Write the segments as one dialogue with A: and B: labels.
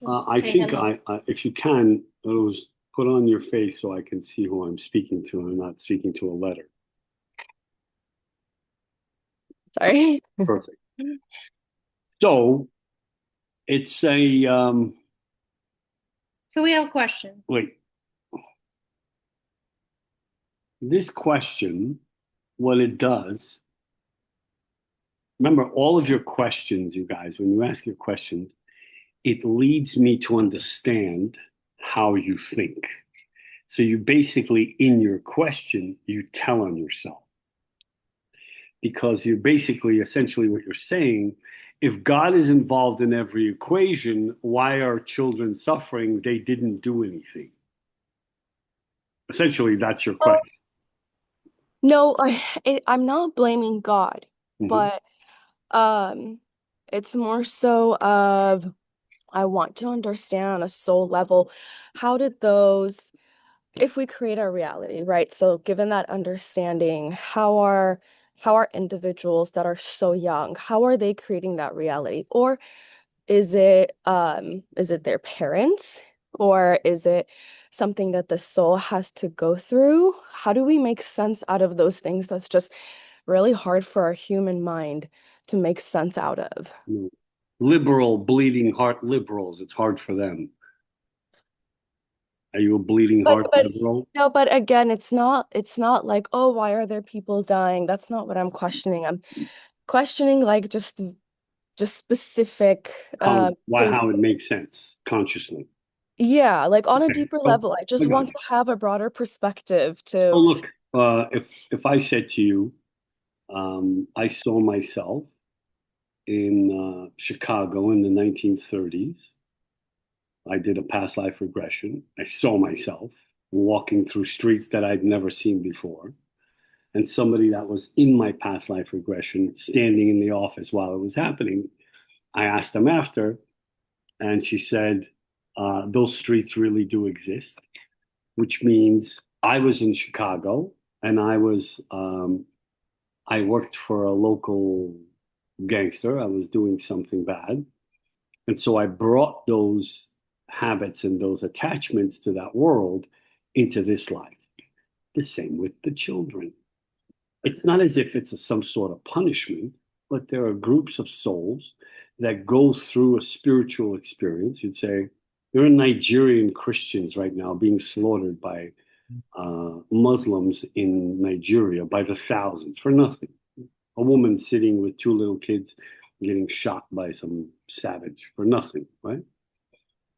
A: I
B: Say
A: think
B: hello.
A: if you can, those put on your face so I can see who I'm speaking to. I'm not speaking to a letter.
B: Sorry.
A: Perfect. So it's a
B: So we have a question.
A: wait. This question, what it does. Remember, all of your questions, you guys. When you ask your questions, it leads me to understand how you think. So you basically, in your question, you tell on yourself because you're basically, essentially, what you're saying. If God is involved in every equation, why are children suffering? They didn't do anything. Essentially, that's your
C: Well,
A: question.
C: no, I'm not blaming God,
A: Mhm.
C: but um, it's more so of I want to understand on a soul level, how did those, if we create our reality, right? So given that understanding, how are individuals that are so young, how are they creating that reality? Or is it their parents? Or is it something that the soul has to go through? How do we make sense out of those things that's just really hard for our human mind to make sense out of?
A: Liberal, bleeding heart liberals, it's hard for them. Are you a bleeding
C: But
A: heart
C: but
A: liberal?
C: no, but again, it's not like, oh, why are there people dying? That's not what I'm questioning. I'm questioning like just specific case.
A: How it makes sense consciously.
C: Yeah, like on a
A: Okay.
C: deeper
A: Oh,
C: level, I
A: I
C: just
A: got
C: want
A: you.
C: to have a broader perspective
A: Oh,
C: to.
A: look, if I said to you, I saw myself in Chicago in the 1930s. I did a past life regression. I saw myself walking through streets that I'd never seen before. And somebody that was in my past life regression standing in the office while it was happening, I asked them after, and she said, those streets really do exist, which means I was in Chicago and I worked for a local gangster. I was doing something bad. And so I brought those habits and those attachments to that world into this life. The same with the children. It's not as if it's some sort of punishment, but there are groups of souls that go through a spiritual experience. You'd say there are Nigerian Christians right now being slaughtered by Muslims in Nigeria by the thousands for nothing. A woman sitting with two little kids getting shot by some savage for nothing, right?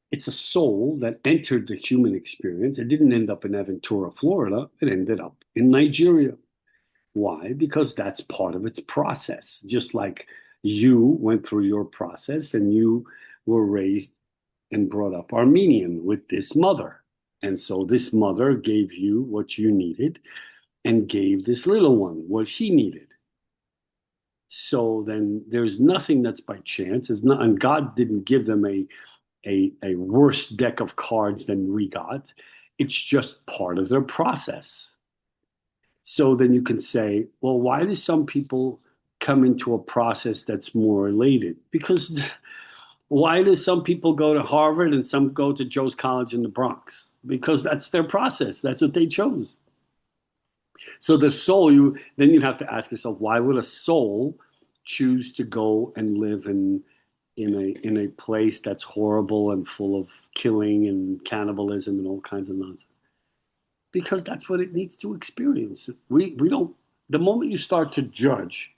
A: It's a soul that entered the human experience. It didn't end up in Aventura, Florida. It ended up in Nigeria. Why? Because that's part of its process. Just like you went through your process and you were raised and brought up Armenian with this mother. And so this mother gave you what you needed and gave this little one what he needed. So then there's nothing that's by chance. It's not, and God didn't give them a worse deck of cards than we got. It's just part of their process. So then you can say, well, why do some people come into a process that's more related? Because why do some people go to Harvard and some go to Joe's College in the Bronx? Because that's their process. That's what they chose. So the soul, you'd have to ask yourself, why would a soul choose to go and live in a place that's horrible and full of killing and cannibalism and all kinds of nonsense? Because that's what it needs to experience. We don't. The moment you start to judge,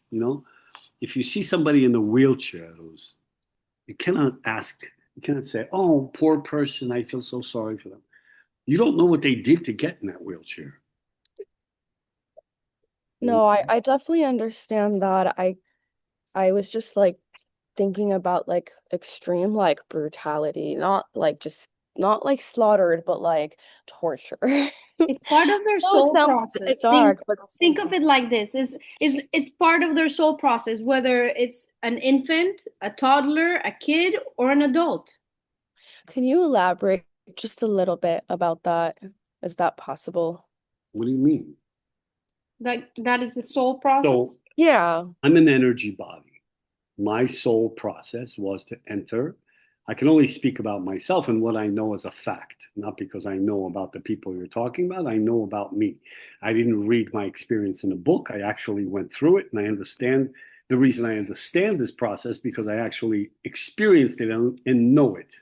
A: if you see somebody in the wheelchair, you cannot ask, you cannot say, "Oh, poor person, I feel so sorry for them." You don't know what they did to get in that wheelchair.
C: No, I definitely understand that. I was just like thinking about like extreme like brutality, not like slaughtered, but like torture.
B: It's part of their
C: No, it
B: soul
C: sounds
B: process. Think
C: dark, but at the same
B: think of
C: time.
B: it like this. Is it's part of their soul process, whether it's an infant, a toddler, a kid, or an adult.
C: Can you elaborate just a little bit about that? Is that possible?
A: What do you mean?
B: That is the soul process.
A: So
C: Yeah.
A: I'm an energy body. My soul process was to enter. I can only speak about myself and what I know as a fact, not because I know about the people you're talking about. I know about me. I didn't read my experience in a book. I actually went through it, and I understand the reason I understand this process because I actually experienced it and know it,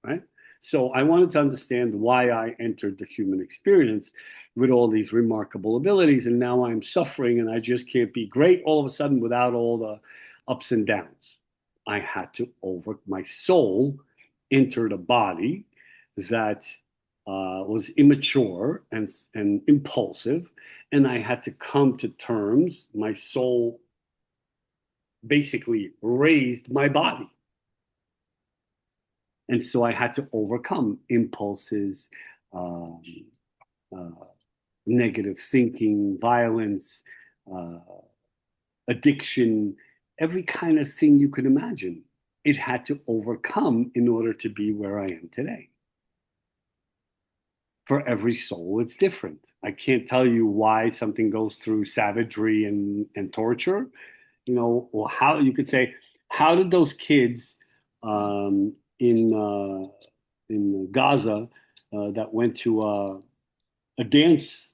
A: right? So I wanted to understand why I entered the human experience with all these remarkable abilities, and now I'm suffering, and I just can't be great all of a sudden without all the ups and downs. I had to my soul entered a body that was immature and impulsive, and I had to come to terms. My soul basically raised my body. And so I had to overcome impulses, um, uh, negative thinking, violence, uh, addiction, every kind of thing you could imagine. It had to overcome in order to be where I am today. For every soul, it's different. I can't tell you why something goes through savagery and torture, or how you could say, how did those kids um, in Gaza that went to a dance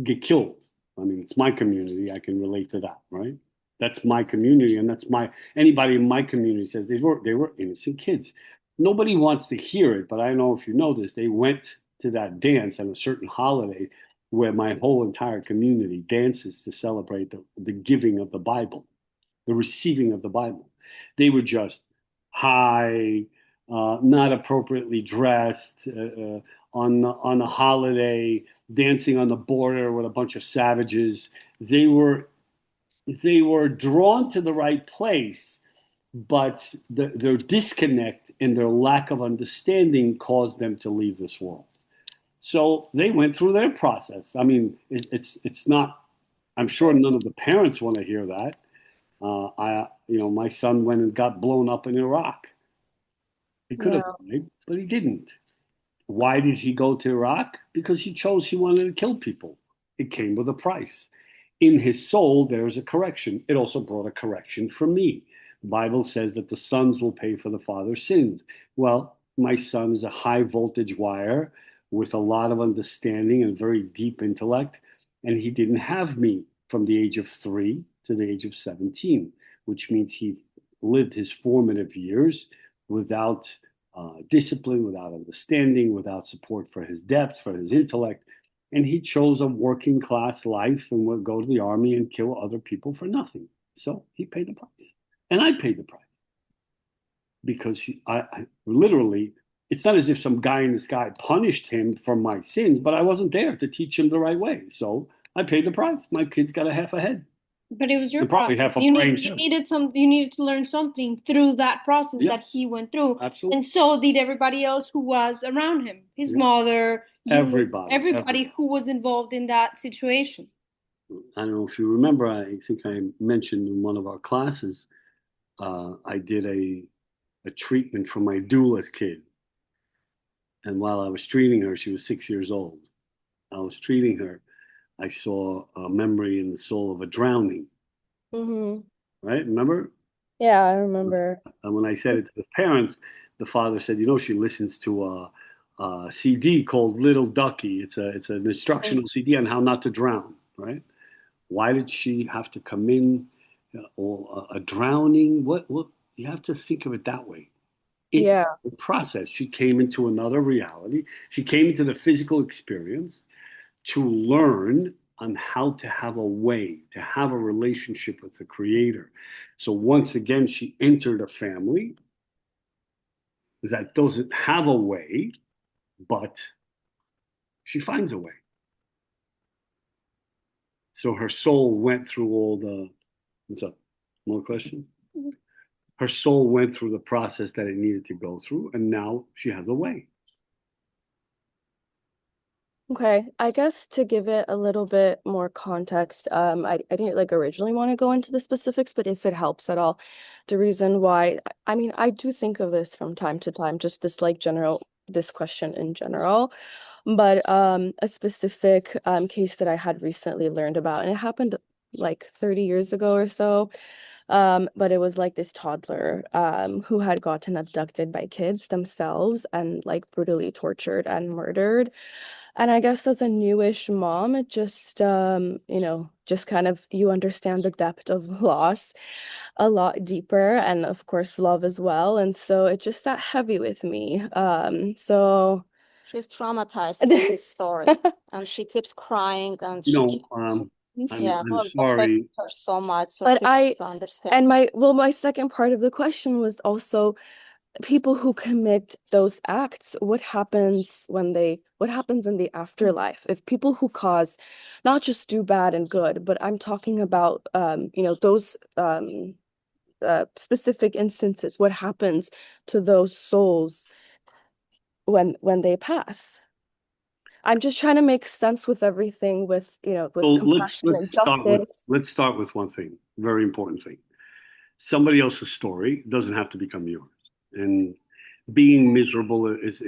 A: get killed? I mean, it's my community. I can relate to that, right? That's my community, and that's my anybody in my community says they were innocent kids. Nobody wants to hear it, but I don't know if you know this. They went to that dance on a certain holiday where my whole entire community dances to celebrate the giving of the Bible, the receiving of the Bible. They were just high, not appropriately dressed, on a holiday, dancing on the border with a bunch of savages. They were drawn to the right place, but their disconnect and their lack of understanding caused them to leave this world. So they went through their process. I mean, it's not. I'm sure none of the parents want to hear that. My son went and got blown up in Iraq. He could have
C: Yeah.
A: died, but he didn't. Why did he go to Iraq? Because he chose he wanted to kill people. It came with a price. In his soul, there is a correction. It also brought a correction for me. The Bible says that the sons will pay for the father's sins. Well, my son is a high voltage wire with a lot of understanding and very deep intellect, and he didn't have me from the age of 3 to the age of 17, which means he lived his formative years without discipline, without understanding, without support for his depth, for his intellect. And he chose a working class life and would go to the army and kill other people for nothing. So he paid the price. And I paid the price because I literally, it's not as if some guy in the sky punished him for my sins, but I wasn't there to teach him the right way. So I paid the price. My kids got a half a head
B: But it was your
A: and probably
B: process.
A: half a
B: You
A: brain
B: need, you
A: too.
B: needed you needed to learn something through that process that
A: Yes,
B: he went through.
A: absolutely.
B: And so did everybody else who was around him. His
A: Yeah.
B: mother, you,
A: Everybody.
B: who was involved in that situation.
A: I don't know if you remember, I think I mentioned in one of our classes, I did a treatment for my doula's kid. And while I was treating her, she was 6 years old. I was treating her. I saw a memory in the soul of a drowning,
C: Mm-hmm.
A: right? Remember?
C: Yeah, I remember.
A: And when I said it to the parents, the father said, she listens to a CD called Little Ducky. It's an instructional CD on how not to drown, right? Why did she have to come in or a drowning? What you have to think of it that way.
C: Yeah.
A: The process. She came into another reality. She came into the physical experience to learn on how to have a way, to have a relationship with the Creator. So once again, she entered a family that doesn't have a way, but she finds a way. So her soul went through all the. What's up? More questions? Her soul went through the process that it needed to go through, and now she has a way.
C: Okay, I guess to give it a little bit more context, I didn't like originally want to go into the specifics, but if it helps at all, the reason why, I mean, I do think of this from time to time, just this question in general, but a specific case that I had recently learned about, and it happened like 30 years ago or so. But it was like this toddler who had gotten abducted by kids themselves and like brutally tortured and murdered. And I guess as a newish mom, it just just kind of you understand the depth of loss a lot deeper, and of course love as well. And so it just sat heavy with me. So
D: She's traumatized by this story, and she keeps crying, and
A: You
D: she
A: know,
D: keeps,
A: I'm
D: it
A: sorry.
D: affects her so much. So
C: but
D: people to understand.
C: and my second part of the question was also people who commit those acts, what happens in the afterlife? If people who cause not just do bad and good, but I'm talking about those specific instances, what happens to those souls when they pass? I'm just trying to make sense with everything, with
A: So
C: with compassion and justice.
A: let's start with one thing, very important thing. Somebody else's story doesn't have to become yours. And being miserable is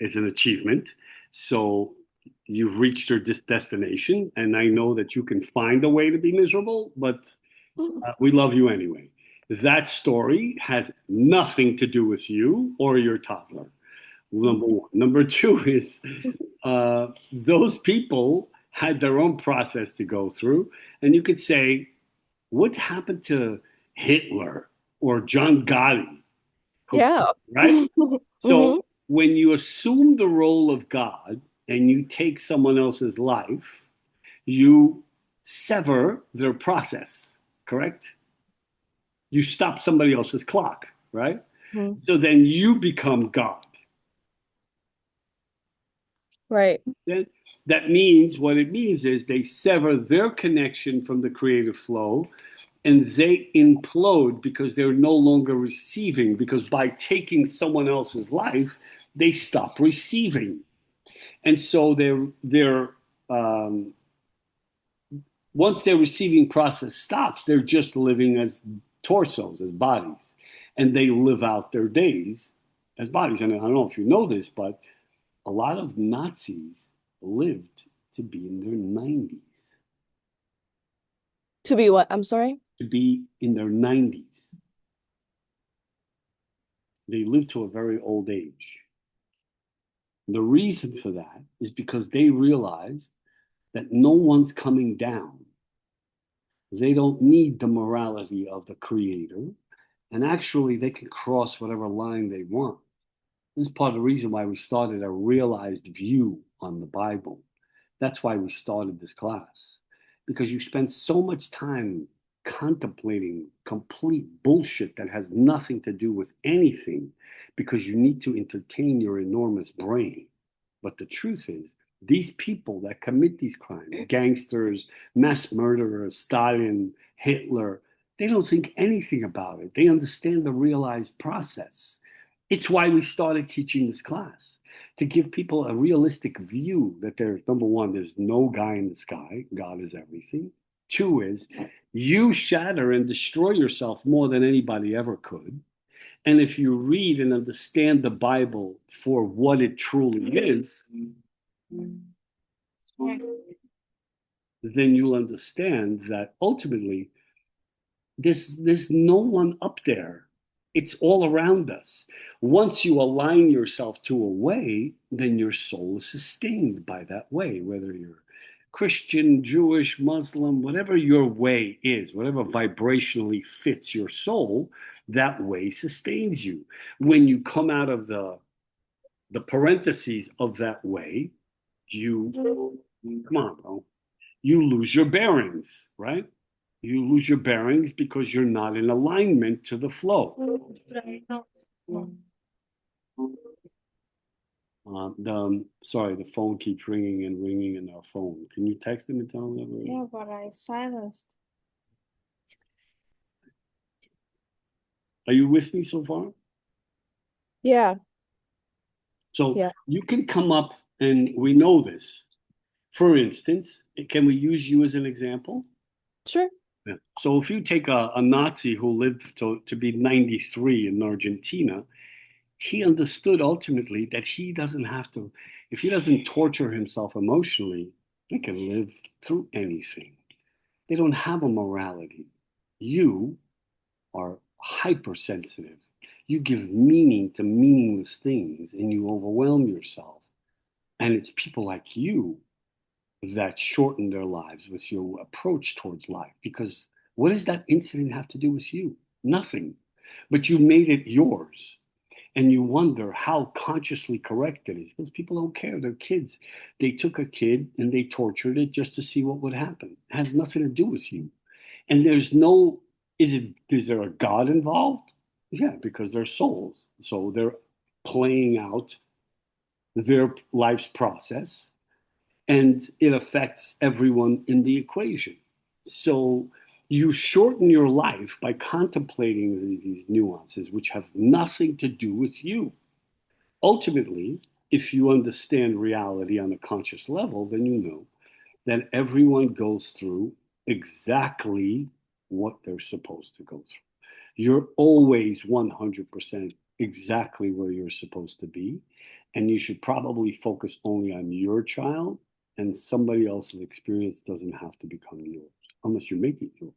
A: an achievement. So you've reached your destination, and I know that you can find a way to be miserable, but we love you anyway. That story has nothing to do with you or your toddler. Number one. Number two is those people had their own process to go through, and you could say, what happened to Hitler or John Gotti?
C: Yeah.
A: Right?
C: Hmm.
A: So when you assume the role of God and you take someone else's life, you sever their process, correct? You stop somebody else's clock, right? So then you become God.
C: Right.
A: Then that means what it means is they sever their connection from the creative flow and they implode because they're no longer receiving, because by taking someone else's life they stop receiving. And so they're once their receiving process stops, they're just living as torsos, as bodies, and they live out their days as bodies. And I don't know if you know this, but a lot of Nazis lived to be in their 90s.
C: To be what? I'm sorry?
A: To be in their 90s. They lived to a very old age. The reason for that is because they realized that no one's coming down. They don't need the morality of the creator, and actually they can cross whatever line they want. This is part of the reason why we started a realized view on the Bible. That's why we started this class, because you spend so much time contemplating complete bullshit that has nothing to do with anything because you need to entertain your enormous brain. But the truth is, these people that commit these crimes, gangsters, mass murderers, Stalin, Hitler, they don't think anything about it. They understand the realized process. It's why we started teaching this class, to give people a realistic view that there's, number one, there's no guy in the sky, God is everything. Two is you shatter and destroy yourself more than anybody ever could. And if you read and understand the Bible for what it truly is, then you'll understand that ultimately there's no one up there. It's all around us. Once you align yourself to a way, then your soul is sustained by that way, whether you're Christian, Jewish, Muslim, whatever your way is, whatever vibrationally fits your soul, that way sustains you. When you come out of the parentheses of that way, you come on, bro, you lose your bearings, right? You lose your bearings because you're not in alignment to the flow. Sorry, the phone keeps ringing and ringing in our phone. Can you text them and tell them that
B: Yeah, but I silenced.
A: Are you with me so far?
C: Yeah.
A: So
C: Yeah.
A: you can come up, and we know this. For instance, can we use you as an example?
C: Sure.
A: Yeah. So if you take a Nazi who lived to be 93 in Argentina, he understood ultimately that he doesn't have to, if he doesn't torture himself emotionally, he can live through anything. They don't have a morality. You are hypersensitive. You give meaning to meaningless things and you overwhelm yourself. And it's people like you that shorten their lives with your approach towards life. Because what does that incident have to do with you? Nothing. But you made it yours. And you wonder how consciously correct it is. Those people don't care. They're kids. They took a kid and they tortured it just to see what would happen. It has nothing to do with you. And there's no, is there a God involved? Yeah, because they're souls. So they're playing out their life's process and it affects everyone in the equation. So you shorten your life by contemplating these nuances, which have nothing to do with you. Ultimately, if you understand reality on a conscious level, then you know that everyone goes through exactly what they're supposed to go through. You're always 100% exactly where you're supposed to be. And you should probably focus only on your child, and somebody else's experience doesn't have to become yours unless you make it yours.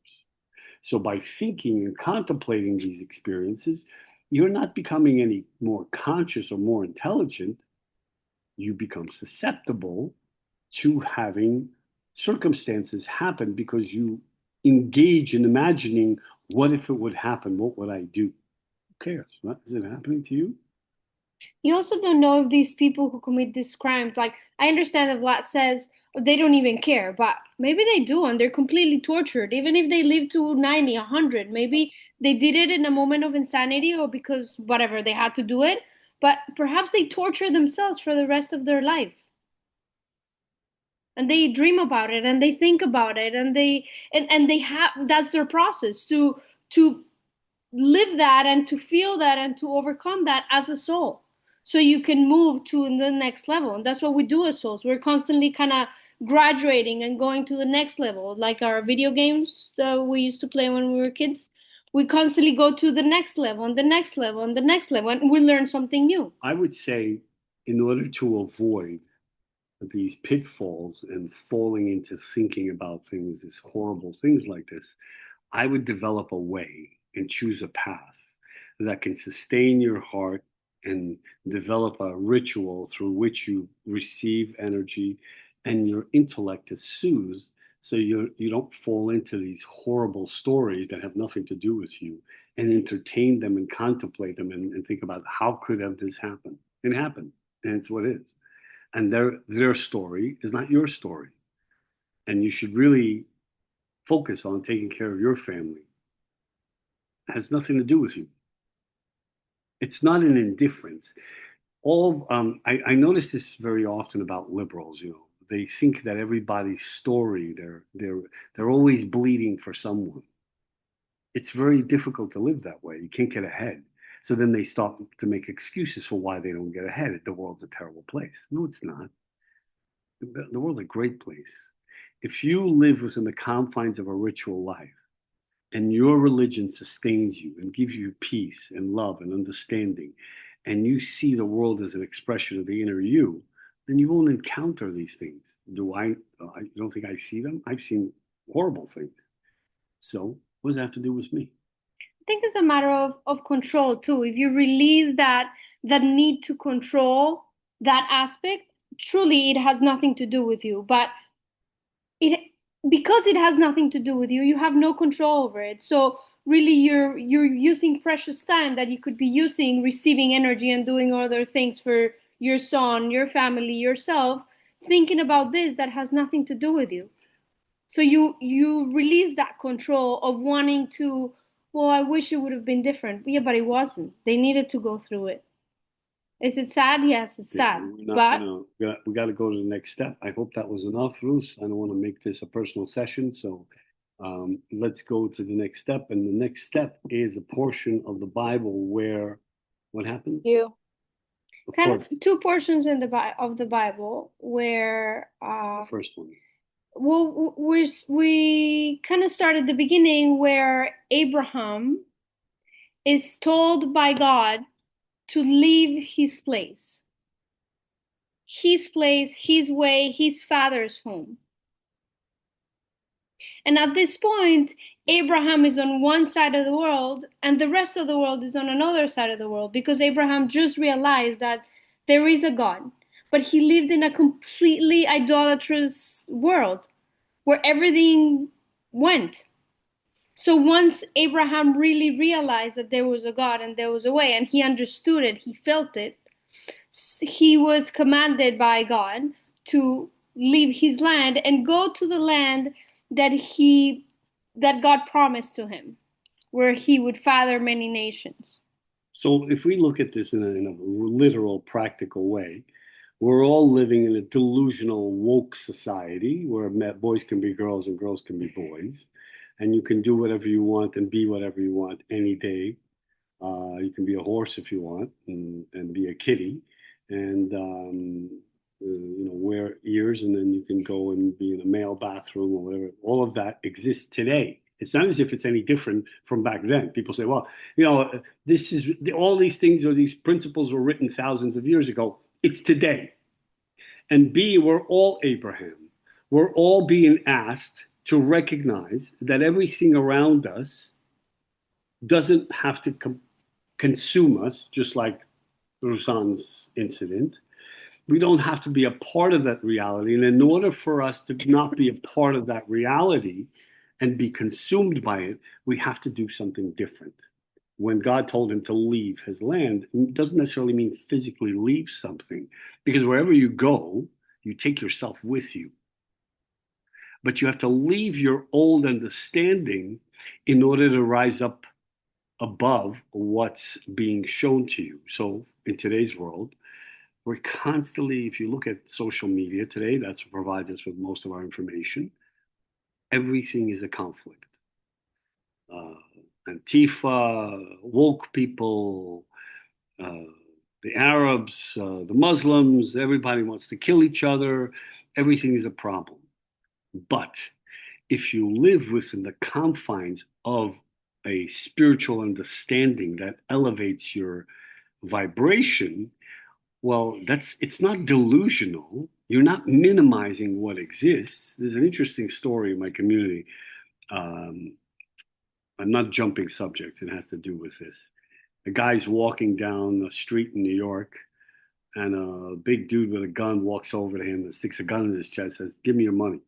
A: So by thinking and contemplating these experiences, you're not becoming any more conscious or more intelligent. You become susceptible to having circumstances happen because you engage in imagining, what if it would happen? What would I do? Who cares? What, is it happening to you?
B: You also don't know if these people who commit these crimes, like, I understand that Vlad says they don't even care, but maybe they do and they're completely tortured. Even if they live to 90, 100, maybe they did it in a moment of insanity or because whatever, they had to do it. But perhaps they torture themselves for the rest of their life. And they dream about it and they think about it and they have, that's their process to live that and to feel that and to overcome that as a soul so you can move to the next level. And that's what we do as souls. We're constantly kind of graduating and going to the next level, like our video games that we used to play when we were kids. We constantly go to the next level and the next level and the next level, and we learn something new.
A: I would say, in order to avoid these pitfalls and falling into thinking about things as horrible things like this, I would develop a way and choose a path that can sustain your heart and develop a ritual through which you receive energy and your intellect is soothed, so you don't fall into these horrible stories that have nothing to do with you, and entertain them and contemplate them and think about, how could have this happened? It happened, and it's what it is. And their story is not your story. And you should really focus on taking care of your family. It has nothing to do with you. It's not an indifference. I notice this very often about liberals. They think that everybody's story, they're always bleeding for someone. It's very difficult to live that way. You can't get ahead. So then they start to make excuses for why they don't get ahead. The world's a terrible place. No, it's not. The world's a great place. If you live within the confines of a ritual life, and your religion sustains you and gives you peace and love and understanding, and you see the world as an expression of the inner you, then you won't encounter these things. Do I? I don't think I see them. I've seen horrible things. So what does that have to do with me?
B: I think it's a matter of control too. If you release that need to control that aspect, truly it has nothing to do with you. But it, because it has nothing to do with you, you have no control over it. So really you're using precious time that you could be using receiving energy and doing other things for your son, your family, yourself, thinking about this that has nothing to do with you. So you release that control of wanting to, well, I wish it would have been different. Yeah, but it wasn't. They needed to go through it. Is it sad? Yes, it's
A: Yeah,
B: sad.
A: we're not
B: But
A: gonna, we got to go to the next step. I hope that was enough, Ruth. I don't want to make this a personal session, so let's go to the next step. And the next step is a portion of the Bible where what happened?
C: You.
A: Of
B: kind
A: course,
B: of two portions in of the Bible where
A: the first one.
B: well we kind of start at the beginning where Abraham is told by God to leave his place, his way, his father's home. And at this point, Abraham is on one side of the world and the rest of the world is on another side of the world, because Abraham just realized that there is a God, but he lived in a completely idolatrous world where everything went. So once Abraham really realized that there was a God and there was a way, and he understood it, he felt it, he was commanded by God to leave his land and go to the land that God promised to him, where he would father many nations.
A: So if we look at this in a literal, practical way, we're all living in a delusional, woke society where boys can be girls and girls can be boys, and you can do whatever you want and be whatever you want any day. You can be a horse if you want, and be a kitty, and wear ears, and then you can go and be in a male bathroom or whatever. All of that exists today. It's not as if it's any different from back then. People say, well, this is all these things or these principles were written thousands of years ago. It's today. And B, we're all Abraham. We're all being asked to recognize that everything around us doesn't have to consume us, just like Rusan's incident. We don't have to be a part of that reality. And in order for us to not be a part of that reality and be consumed by it, we have to do something different. When God told him to leave his land, it doesn't necessarily mean physically leave something, because wherever you go, you take yourself with you. But you have to leave your old understanding in order to rise up above what's being shown to you. So in today's world, we're constantly, if you look at social media today, that's what provides us with most of our information. Everything is a conflict. Antifa, woke people, the Arabs, the Muslims, everybody wants to kill each other. Everything is a problem. But if you live within the confines of a spiritual understanding that elevates your vibration, well, it's not delusional. You're not minimizing what exists. There's an interesting story in my community. I'm not jumping subjects. It has to do with this. A guy's walking down the street in New York, and a big dude with a gun walks over to him and sticks a gun in his chest and says, "Give me your money."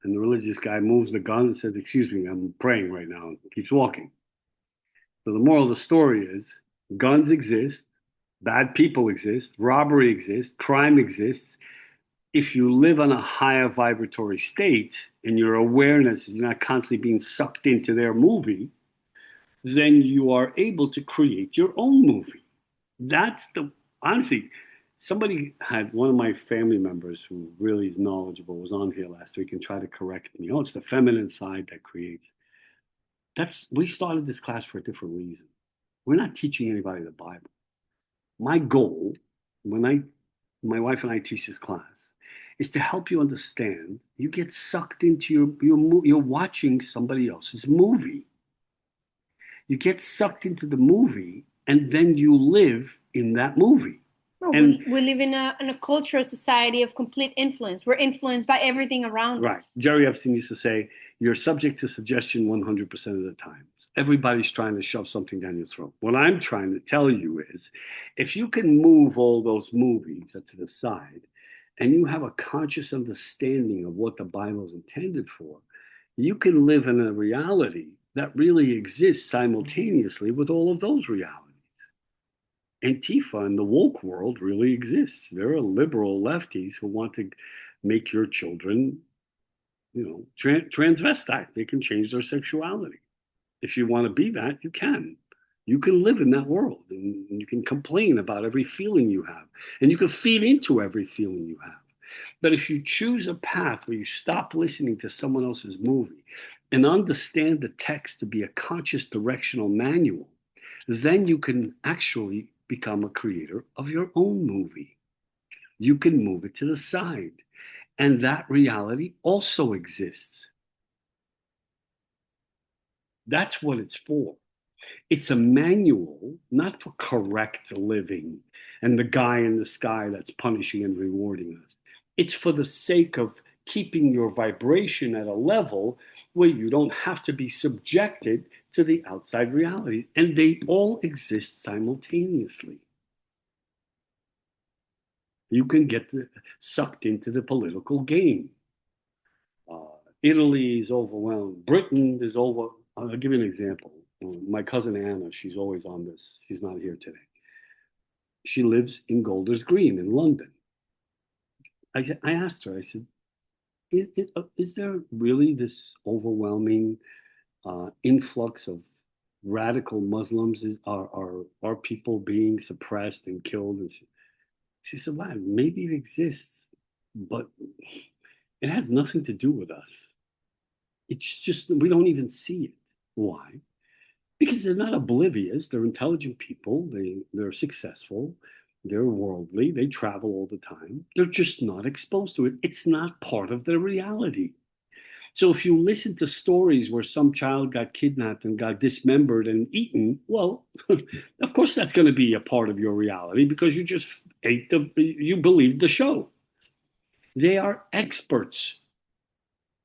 A: And the religious guy moves the gun and says, "Excuse me, I'm praying right now," and keeps walking. So the moral of the story is guns exist, bad people exist, robbery exists, crime exists. If you live on a higher vibratory state and your awareness is not constantly being sucked into their movie, then you are able to create your own movie. That's the, honestly, somebody had, one of my family members who really is knowledgeable was on here last week and tried to correct me. Oh, it's the feminine side that creates. We started this class for a different reason. We're not teaching anybody the Bible. My goal, my wife and I teach this class, is to help you understand. You get sucked into you're watching somebody else's movie. You get sucked into the movie, and then you live in that movie.
B: No,
A: And
B: we live in a culture, a society of complete influence. We're influenced by everything around
A: right.
B: us.
A: Jerry Epstein used to say, "You're subject to suggestion 100% of the time." Everybody's trying to shove something down your throat. What I'm trying to tell you is, if you can move all those movies to the side, and you have a conscious understanding of what the Bible is intended for, you can live in a reality that really exists simultaneously with all of those realities. Antifa in the woke world really exists. There are liberal lefties who want to make your children, transvestite. They can change their sexuality. If you want to be that, you can. You can live in that world, and you can complain about every feeling you have, and you can feed into every feeling you have. But if you choose a path where you stop listening to someone else's movie and understand the text to be a conscious directional manual, then you can actually become a creator of your own movie. You can move it to the side, and that reality also exists. That's what it's for. It's a manual, not for correct living and the guy in the sky that's punishing and rewarding us. It's for the sake of keeping your vibration at a level where you don't have to be subjected to the outside realities. And they all exist simultaneously. You can get sucked into the political game. Italy is overwhelmed. Britain is over. I'll give you an example. My cousin Anna, she's always on this. She's not here today. She lives in Golders Green in London. I asked her, I said, is there really this overwhelming influx of radical Muslims? Are people being suppressed and killed? And she said, wow, maybe it exists, but it has nothing to do with us. It's just, we don't even see it. Why? Because they're not oblivious. They're intelligent people. They're successful. They're worldly. They travel all the time. They're just not exposed to it. It's not part of their reality. So if you listen to stories where some child got kidnapped and got dismembered and eaten, well, of course that's going to be a part of your reality because you just you believed the show. They are experts.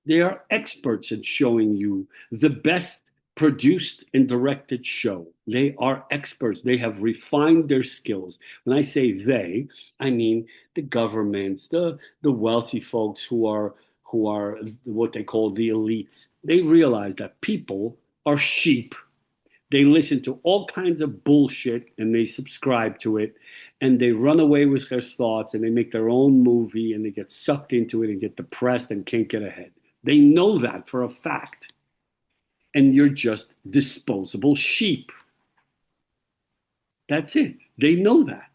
A: They are experts in showing you the best produced and directed show. They are experts. They have refined their skills. When I say they, I mean the governments, the wealthy folks who are what they call the elites. They realize that people are sheep. They listen to all kinds of bullshit and they subscribe to it and they run away with their thoughts and they make their own movie and they get sucked into it and get depressed and can't get ahead. They know that for a fact. And you're just disposable sheep. That's it. They know that.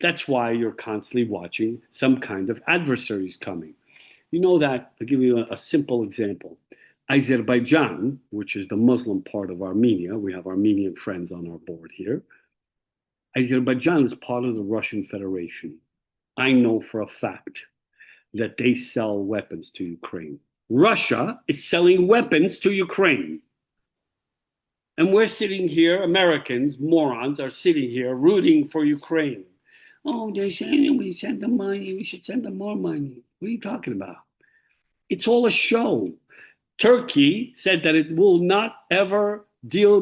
A: That's why you're constantly watching some kind of adversaries coming. You know that, I'll give you a simple example. Azerbaijan, which is the Muslim part of Armenia, we have Armenian friends on our board here. Azerbaijan is part of the Russian Federation. I know for a fact that they sell weapons to Ukraine. Russia is selling weapons to Ukraine. And we're sitting here, Americans, morons, are sitting here rooting for Ukraine. Oh, they're saying we send them money, we should send them more money. What are you talking about? It's all a show. Turkey said that it will not ever do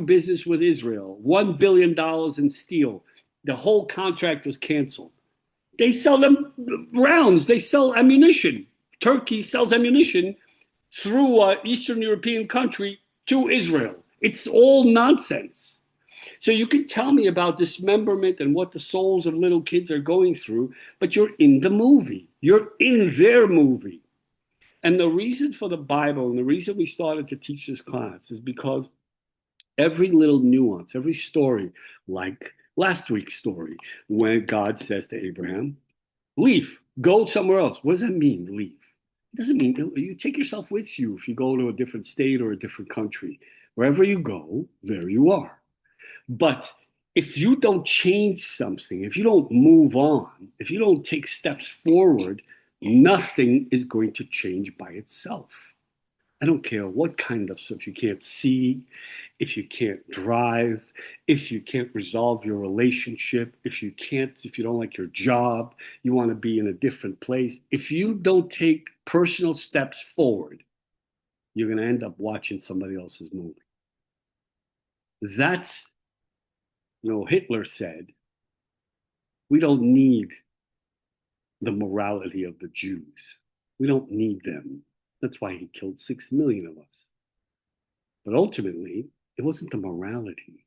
A: business with Israel. $1 billion in steel. The whole contract was canceled. They sell them rounds. They sell ammunition. Turkey sells ammunition through an Eastern European country to Israel. It's all nonsense. So you can tell me about dismemberment and what the souls of little kids are going through, but you're in the movie. You're in their movie. And the reason for the Bible and the reason we started to teach this class is because every little nuance, every story, like last week's story, when God says to Abraham, leave, go somewhere else. What does that mean, leave? It doesn't mean you take yourself with you if you go to a different state or a different country. Wherever you go, there you are. But if you don't change something, if you don't move on, if you don't take steps forward, nothing is going to change by itself. I don't care what kind of stuff. You can't see, if you can't drive, if you can't resolve your relationship, if you don't like your job, you want to be in a different place. If you don't take personal steps forward, you're going to end up watching somebody else's movie. That's, Hitler said, we don't need the morality of the Jews. We don't need them. That's why he killed 6 million of us. But ultimately, it wasn't the morality.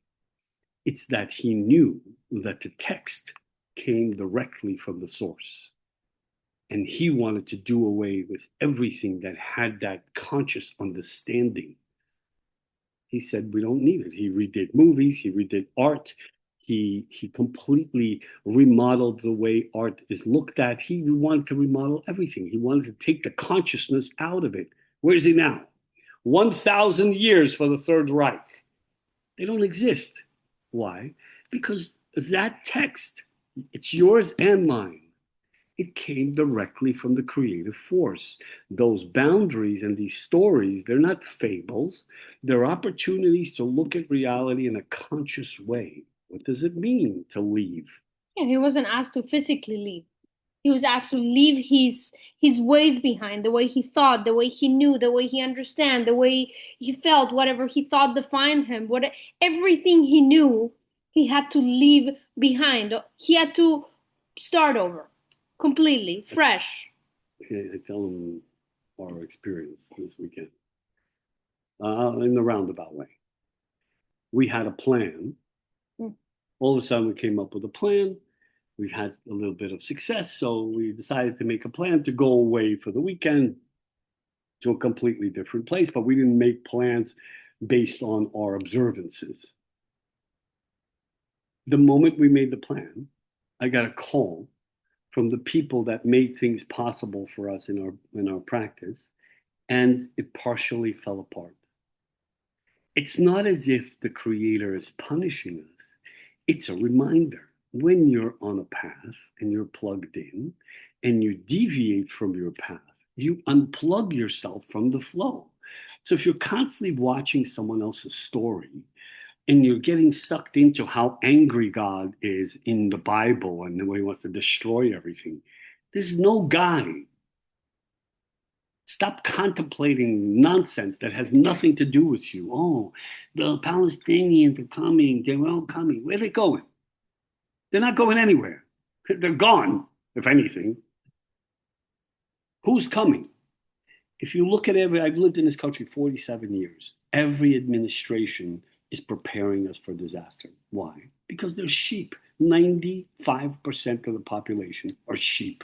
A: It's that he knew that the text came directly from the source. And he wanted to do away with everything that had that conscious understanding. He said, we don't need it. He redid movies, he redid art. He completely remodeled the way art is looked at. He wanted to remodel everything. He wanted to take the consciousness out of it. Where is he now? 1,000 years for the Third Reich. They don't exist. Why? Because that text, it's yours and mine. It came directly from the creative force. Those boundaries and these stories, they're not fables. They're opportunities to look at reality in a conscious way. What does it mean to leave?
B: Yeah, he wasn't asked to physically leave. He was asked to leave his ways behind, the way he thought, the way he knew, the way he understand, the way he felt, whatever he thought defined him, what everything he knew, he had to leave behind. He had to start over, completely fresh.
A: I tell them our experience this weekend in the roundabout way. We had a plan. All of a sudden, we came up with a plan. We've had a little bit of success, so we decided to make a plan to go away for the weekend to a completely different place, but we didn't make plans based on our observances. The moment we made the plan, I got a call from the people that made things possible for us in our practice, and it partially fell apart. It's not as if the Creator is punishing us. It's a reminder. When you're on a path and you're plugged in and you deviate from your path, you unplug yourself from the flow. So if you're constantly watching someone else's story and you're getting sucked into how angry God is in the Bible and the way he wants to destroy everything, there's no God. Stop contemplating nonsense that has nothing to do with you. Oh, the Palestinians are coming. They're all coming. Where are they going? They're not going anywhere. They're gone, if anything. Who's coming? If you look at I've lived in this country 47 years. Every administration is preparing us for disaster. Why? Because they're sheep. 95% of the population are sheep.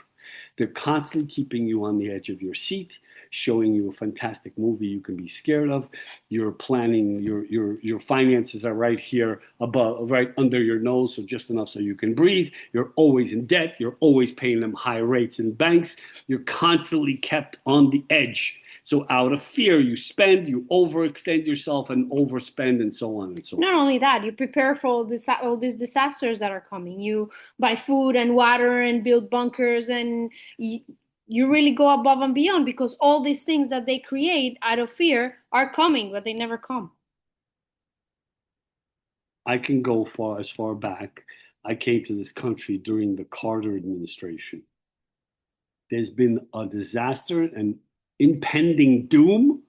A: They're constantly keeping you on the edge of your seat, showing you a fantastic movie you can be scared of. You're planning, your finances are right here above, right under your nose, so just enough so you can breathe. You're always in debt. You're always paying them high rates in banks. You're constantly kept on the edge. So out of fear, you spend, you overextend yourself and overspend and so on and so on.
B: Not only that, you prepare for all these disasters that are coming. You buy food and water and build bunkers, and you really go above and beyond because all these things that they create out of fear are coming, but they never come.
A: I can go as far back. I came to this country during the Carter administration. There's been a disaster and impending doom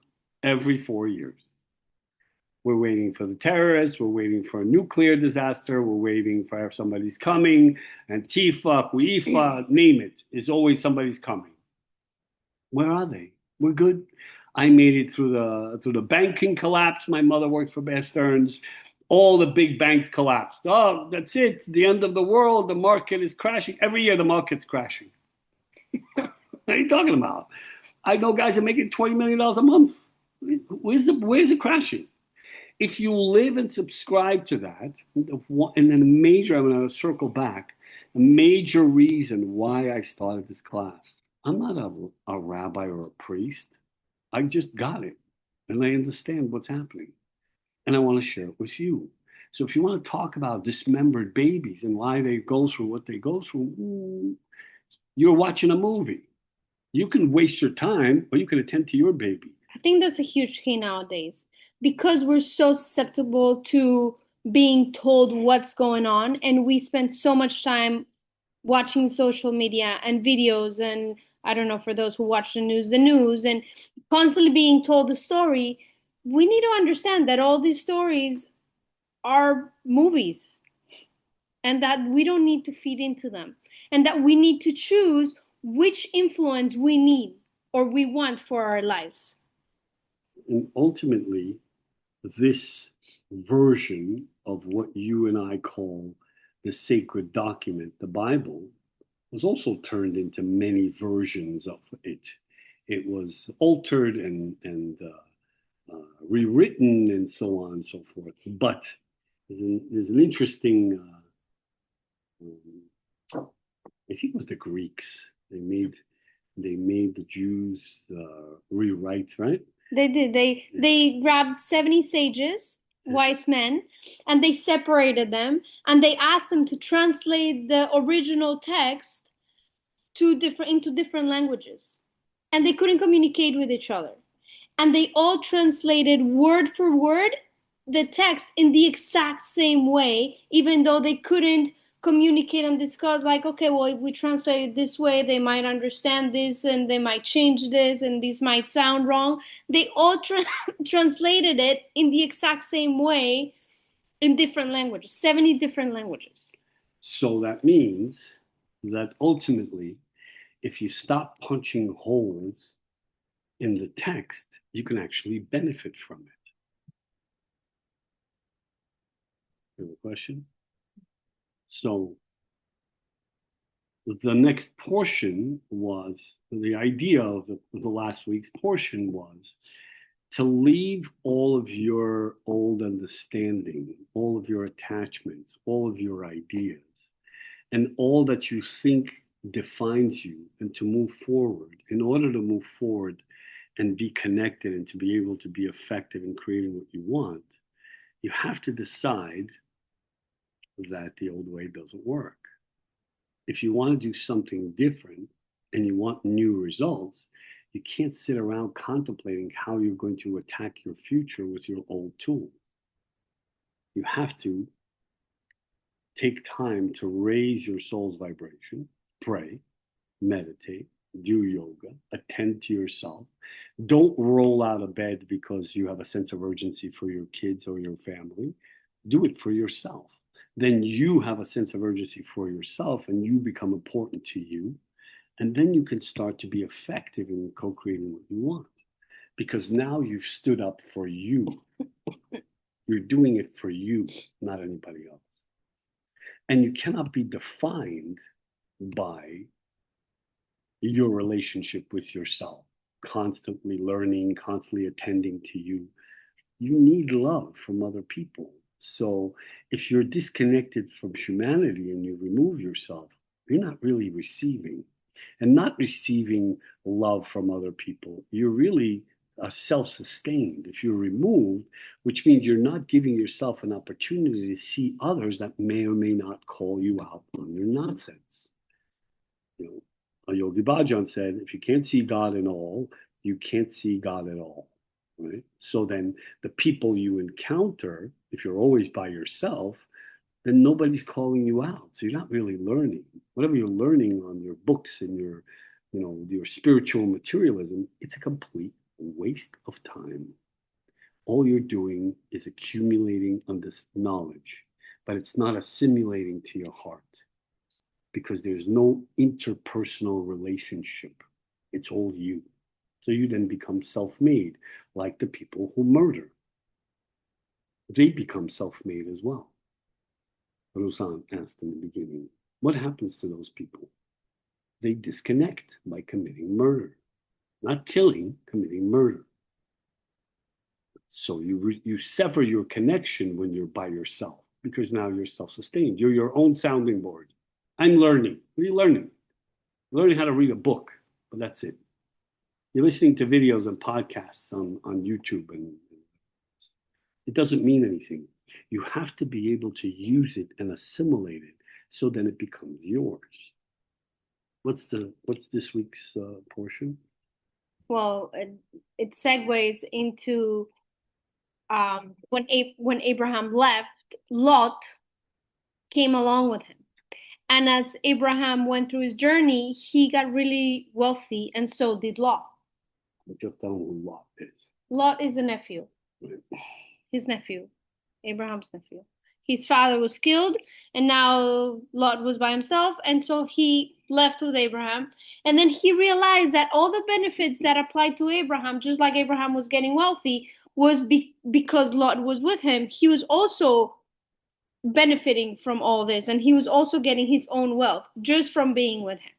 A: every 4 years. We're waiting for the terrorists. We're waiting for a nuclear disaster. We're waiting for somebody's coming. Antifa, Huifa, name it. It's always somebody's coming. Where are they? We're good. I made it through the banking collapse. My mother worked for Bear Stearns. All the big banks collapsed. Oh, that's it. It's the end of the world. The market is crashing. Every year the market's crashing. What are you talking about? I know guys are making $20 million a month. Where's it crashing? If you live and subscribe to that, and then I'm going to circle back, a major reason why I started this class. I'm not a rabbi or a priest. I just got it, and I understand what's happening, and I want to share it with you. So if you want to talk about dismembered babies and why they go through what they go through, you're watching a movie. You can waste your time, or you can attend to your baby.
B: I think that's a huge key nowadays because we're so susceptible to being told what's going on, and we spend so much time watching social media and videos, and I don't know, for those who watch the news, and constantly being told the story. We need to understand that all these stories are movies and that we don't need to feed into them, and that we need to choose which influence we need or we want for our lives.
A: And ultimately, this version of what you and I call the sacred document, the Bible, was also turned into many versions of it. It was altered and rewritten and so on and so forth. But there's an interesting, I think it was the Greeks. They made the Jews rewrite, right?
B: They did. They grabbed 70 sages, wise men, and they separated them, and they asked them to translate the original text into different languages. And they couldn't communicate with each other. And they all translated word for word the text in the exact same way, even though they couldn't communicate and discuss, like, okay, well, if we translate it this way, they might understand this and they might change this and this might sound wrong. They all translated it in the exact same way in different languages, 70 different languages.
A: So that means that ultimately, if you stop punching holes in the text, you can actually benefit from it. You have a question? So the next portion was, the idea of the last week's portion was to leave all of your old understanding, all of your attachments, all of your ideas, and all that you think defines you, and to move forward. In order to move forward and be connected and to be able to be effective in creating what you want, you have to decide that the old way doesn't work. If you want to do something different and you want new results, you can't sit around contemplating how you're going to attack your future with your old tool. You have to take time to raise your soul's vibration, pray, meditate, do yoga, attend to yourself. Don't roll out of bed because you have a sense of urgency for your kids or your family. Do it for yourself. Then you have a sense of urgency for yourself and you become important to you. And then you can start to be effective in co-creating what you want. Because now you've stood up for you. You're doing it for you, not anybody else. And you cannot be defined by your relationship with yourself, constantly learning, constantly attending to you. You need love from other people. So if you're disconnected from humanity and you remove yourself, you're not really receiving. And not receiving love from other people, you're really self-sustained. If you're removed, which means you're not giving yourself an opportunity to see others that may or may not call you out on your nonsense. You know, Yogi Bhajan said, if you can't see God in all, you can't see God at all. Right? So then the people you encounter, if you're always by yourself, then nobody's calling you out. So you're not really learning. Whatever you're learning on your books and your spiritual materialism, it's a complete waste of time. All you're doing is accumulating on this knowledge, but it's not assimilating to your heart because there's no interpersonal relationship. It's all you. So you then become self-made, like the people who murder. They become self-made as well. Rosan asked in the beginning, what happens to those people? They disconnect by committing murder. Not killing, committing murder. So you sever your connection when you're by yourself because now you're self-sustained. You're your own sounding board. I'm learning. What are you learning? You're learning how to read a book, but that's it. You're listening to videos and podcasts on YouTube, and it doesn't mean anything. You have to be able to use it and assimilate it so then it becomes yours. What's this week's portion?
B: Well, it segues into when Abraham left, Lot came along with him. And as Abraham went through his journey, he got really wealthy, and so did Lot.
A: Just tell them who Lot is.
B: Lot is a nephew.
A: Right.
B: His nephew, Abraham's nephew. His father was killed, and now Lot was by himself, and so he left with Abraham. And then he realized that all the benefits that applied to Abraham, just like Abraham was getting wealthy, was because Lot was with him. He was also benefiting from all this, and he was also getting his own wealth just from being with him.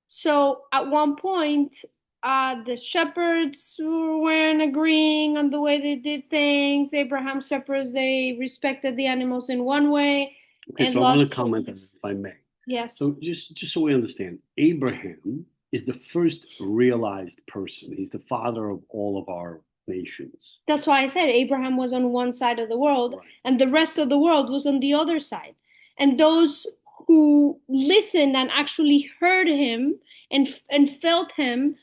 B: So at one point, the shepherds weren't agreeing on the way they did things. Abraham's shepherds, they respected the animals in one way.
A: Okay, so I'm going to comment on this, if I may.
B: Yes.
A: So just so we understand, Abraham is the first realized person. He's the father of all of our nations.
B: That's why I said Abraham was on one side of the world, right, and the rest of the world was on the other side. And those who listened and actually heard him and felt him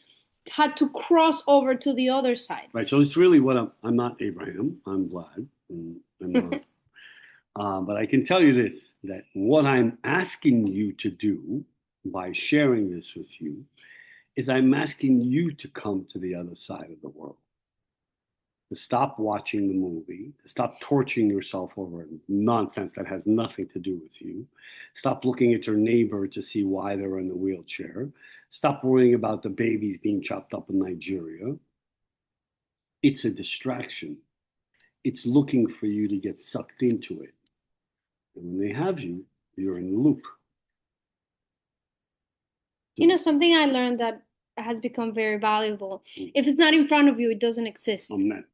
B: had to cross over to the other side.
A: Right. So it's really what I'm not Abraham. I'm Vlad. And But I can tell you this, that what I'm asking you to do by sharing this with you is I'm asking you to come to the other side of the world, to stop watching the movie, to stop torturing yourself over nonsense that has nothing to do with you, stop looking at your neighbor to see why they're in the wheelchair, stop worrying about the babies being chopped up in Nigeria. It's a distraction. It's looking for you to get sucked into it. And when they have you, you're in the loop.
B: You know, something I learned that has become very valuable. If it's not in front of you, it doesn't exist.
A: Amen.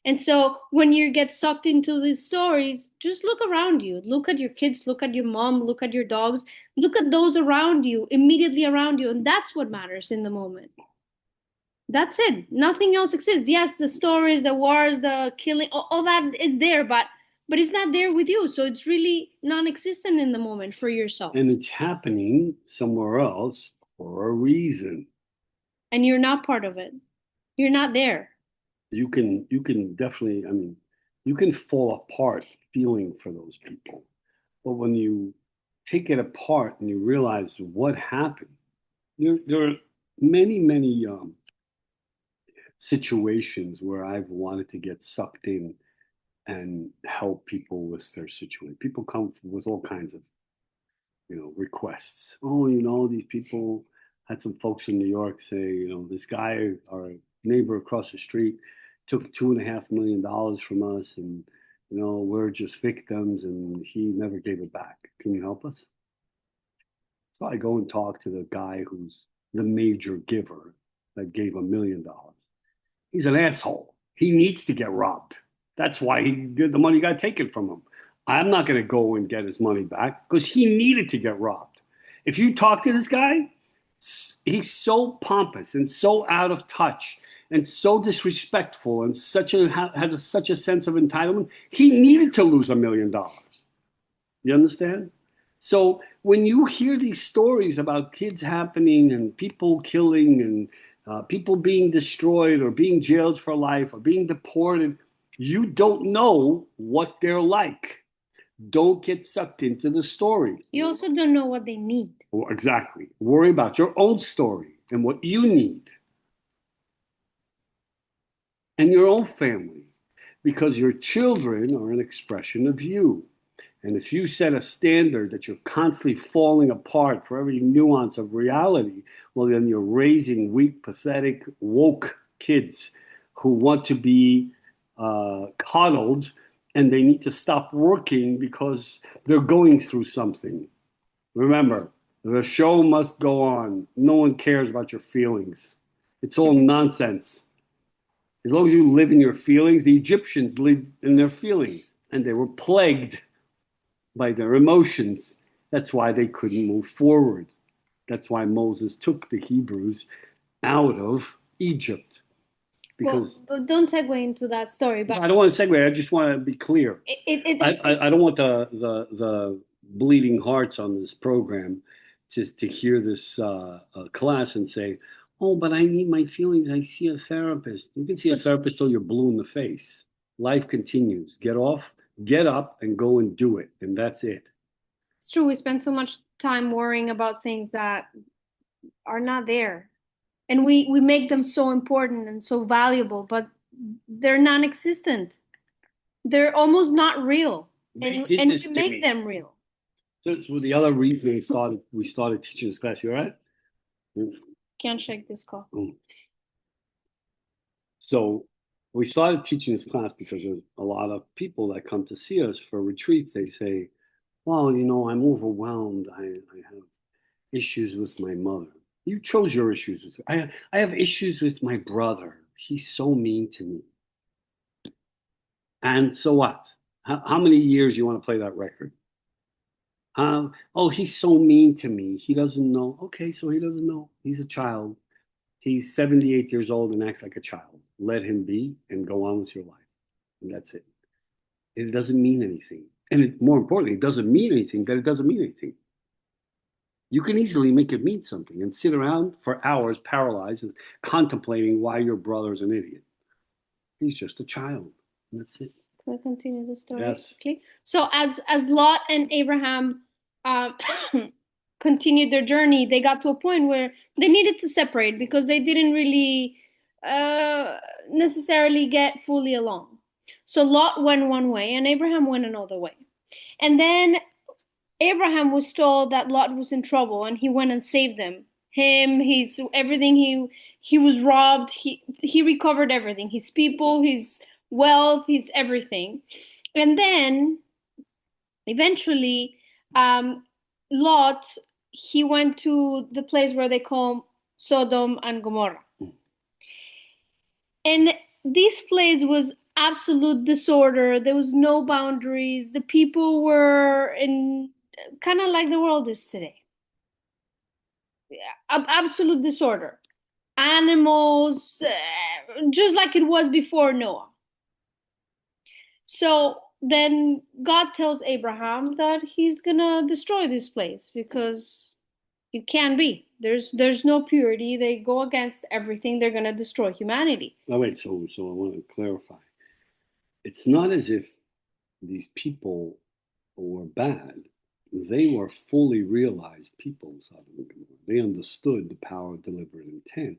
B: And so when you get sucked into these stories, just look around you. Look at your kids, look at your mom, look at your dogs, look at those around you, immediately around you. And that's what matters in the moment. That's it. Nothing else exists. Yes, the stories, the wars, the killing, all that is there, but it's not there with you. So it's really non-existent in the moment for yourself.
A: And it's happening somewhere else for a reason.
B: And you're not part of it. You're not there.
A: You can definitely, I mean, you can fall apart feeling for those people. But when you take it apart and you realize what happened, there are many situations where I've wanted to get sucked in and help people with their situation. People come with all kinds of, requests. Oh, these people had some folks in New York say, this guy, our neighbor across the street, took $2.5 million from us, and we're just victims, and he never gave it back. Can you help us? So I go and talk to the guy who's the major giver that gave $1 million. He's an asshole. He needs to get robbed. That's why the money got taken from him. I'm not going to go and get his money back because he needed to get robbed. If you talk to this guy, he's so pompous and so out of touch and so disrespectful and such a sense of entitlement. He needed to lose $1 million. You understand? So when you hear these stories about kids happening and people killing and people being destroyed or being jailed for life or being deported, you don't know what they're like. Don't get sucked into the story.
B: You also don't know what they need.
A: Exactly. Worry about your own story and what you need. And your own family. Because your children are an expression of you. And if you set a standard that you're constantly falling apart for every nuance of reality, well, then you're raising weak, pathetic, woke kids who want to be coddled, and they need to stop working because they're going through something. Remember, the show must go on. No one cares about your feelings. It's all nonsense. As long as you live in your feelings, the Egyptians lived in their feelings, and they were plagued by their emotions. That's why they couldn't move forward. That's why Moses took the Hebrews out of Egypt. Because
B: well, don't segue into that story. But
A: I don't want to segue. I just want to be clear. I don't want the bleeding hearts on this program to hear this class and say, oh, but I need my feelings. I see a therapist. You can see a therapist till you're blue in the face. Life continues. Get off, get up, and go and do it. And that's it.
B: It's true. We spend so much time worrying about things that are not there. And we make them so important and so valuable, but they're non-existent. They're almost not real. And we make them real.
A: So the other reason we started teaching this class. You all right?
B: Can't shake this call.
A: So we started teaching this class because there's a lot of people that come to see us for retreats. They say, well, I'm overwhelmed. I have issues with my mother. You chose your issues with her. I have issues with my brother. He's so mean to me. And so what? How many years you want to play that record? Oh, he's so mean to me. He doesn't know. Okay, so he doesn't know. He's a child. He's 78 years old and acts like a child. Let him be and go on with your life. And that's it. It doesn't mean anything. And more importantly, it doesn't mean anything that it doesn't mean anything. You can easily make it mean something and sit around for hours paralyzed and contemplating why your brother's an idiot. He's just a child. And that's it.
B: Can we continue the story?
A: Yes.
B: quickly? So as Lot and Abraham um, continued their journey, they got to a point where they needed to separate because they didn't really necessarily get fully along. So Lot went one way and Abraham went another way. And then Abraham was told that Lot was in trouble and he went and saved them. His everything, he was robbed, he recovered everything, his people, his wealth, his everything. And then eventually Lot, he went to the place where they call Sodom and Gomorrah. And this place was absolute disorder. There was no boundaries. The people were in kind of like the world is today. Absolute disorder. Animals, just like it was before Noah. So then God tells Abraham that he's gonna destroy this place because it can't be. There's no purity. They go against everything. They're gonna destroy humanity.
A: Oh, wait, so I want to clarify. It's not as if these people were bad. They were fully realized people, Sodom and Gomorrah. They understood the power of deliberate intent.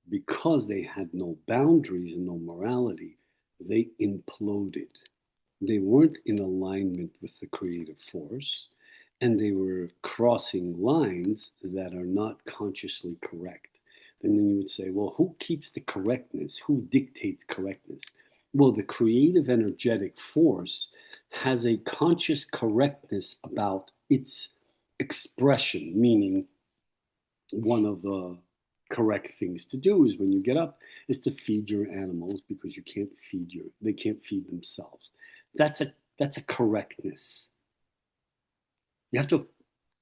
A: Because they had no boundaries and no morality, they imploded. They weren't in alignment with the creative force, and they were crossing lines that are not consciously correct. And then you would say, well, who keeps the correctness? Who dictates correctness? Well, the creative energetic force has a conscious correctness about its expression, meaning one of the correct things to do is when you get up is to feed your animals because they can't feed themselves. That's a correctness. You have to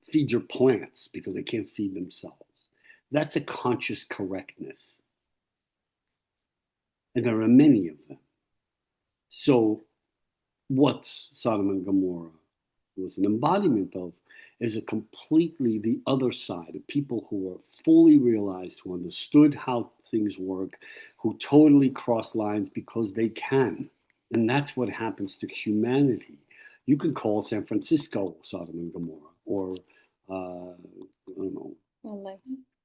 A: feed your plants because they can't feed themselves. That's a conscious correctness. And there are many of them. So what Sodom and Gomorrah was an embodiment of is a completely the other side of people who are fully realized, who understood how things work, who totally cross lines because they can. And that's what happens to humanity. You can call San Francisco Sodom and Gomorrah, or I don't know,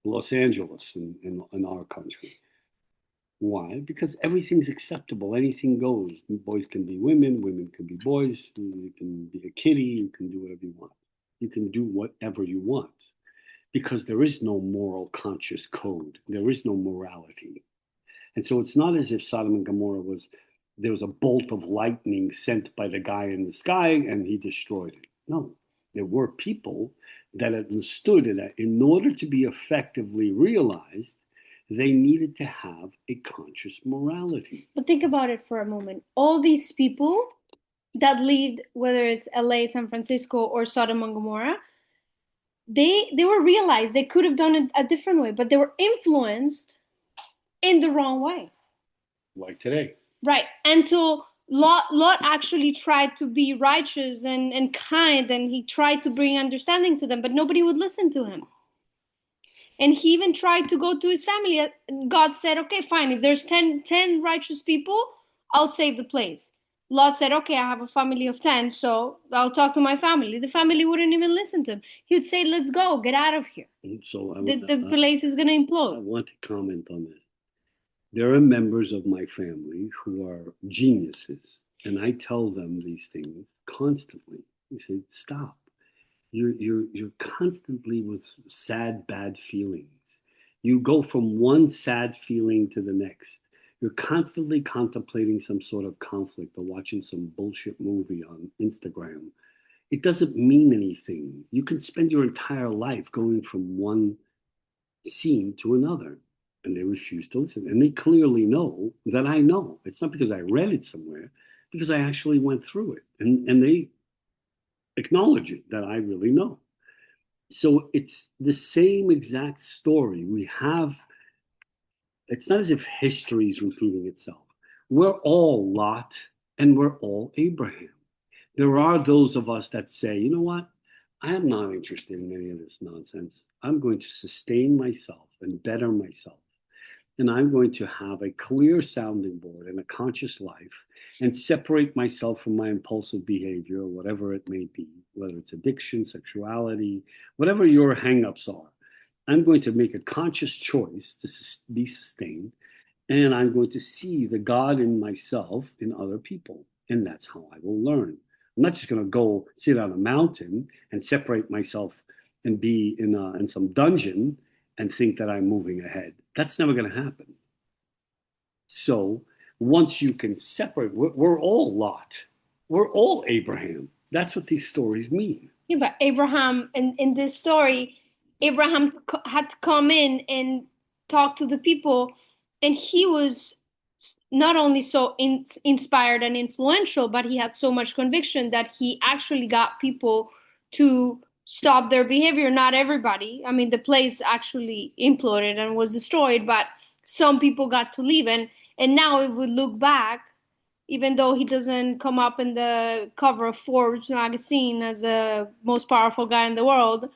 A: Los Angeles in our country. Why? Because everything's acceptable. Anything goes. Boys can be women, women can be boys. You can be a kitty. You can do whatever you want. You can do whatever you want because there is no moral conscious code. There is no morality. And so it's not as if Sodom and Gomorrah there was a bolt of lightning sent by the guy in the sky and he destroyed it. No, there were people that understood that in order to be effectively realized, they needed to have a conscious morality.
B: But think about it for a moment. All these people that lived, whether it's LA, San Francisco, or Sodom and Gomorrah, they were realized they could have done it a different way, but they were influenced in the wrong way.
A: Like today.
B: Right. Until Lot actually tried to be righteous and kind, and he tried to bring understanding to them, but nobody would listen to him. And he even tried to go to his family. God said, okay, fine. If there's 10 righteous people, I'll save the place. Lot said, okay, I have a family of 10, so I'll talk to my family. The family wouldn't even listen to him. He would say, let's go, get out of here.
A: So
B: the place is going to implode.
A: I want to comment on this. There are members of my family who are geniuses, and I tell them these things constantly. I say, stop. You're constantly with sad, bad feelings. You go from one sad feeling to the next. You're constantly contemplating some sort of conflict or watching some bullshit movie on Instagram. It doesn't mean anything. You can spend your entire life going from one scene to another, and they refuse to listen. And they clearly know that I know. It's not because I read it somewhere, because I actually went through it. And they acknowledge it that I really know. So it's the same exact story. It's not as if history is repeating itself. We're all Lot and we're all Abraham. There are those of us that say, you know what? I am not interested in any of this nonsense. I'm going to sustain myself and better myself. and I'm going to have a clear sounding board and a conscious life and separate myself from my impulsive behavior, whatever it may be, whether it's addiction, sexuality, whatever your hangups are. I'm going to make a conscious choice to be sustained, and I'm going to see the God in myself in other people. And that's how I will learn. I'm not just going to go sit on a mountain and separate myself and be in some dungeon and think that I'm moving ahead. That's never going to happen. So once you can separate, we're all Lot. We're all Abraham. That's what these stories mean.
B: Yeah, but Abraham, in this story, Abraham had to come in and talk to the people, and he was not only so inspired and influential, but he had so much conviction that he actually got people to stop their behavior. Not everybody. I mean, the place actually imploded and was destroyed, but some people got to leave. And now, if we look back, even though he doesn't come up in the cover of Forbes magazine as the most powerful guy in the world,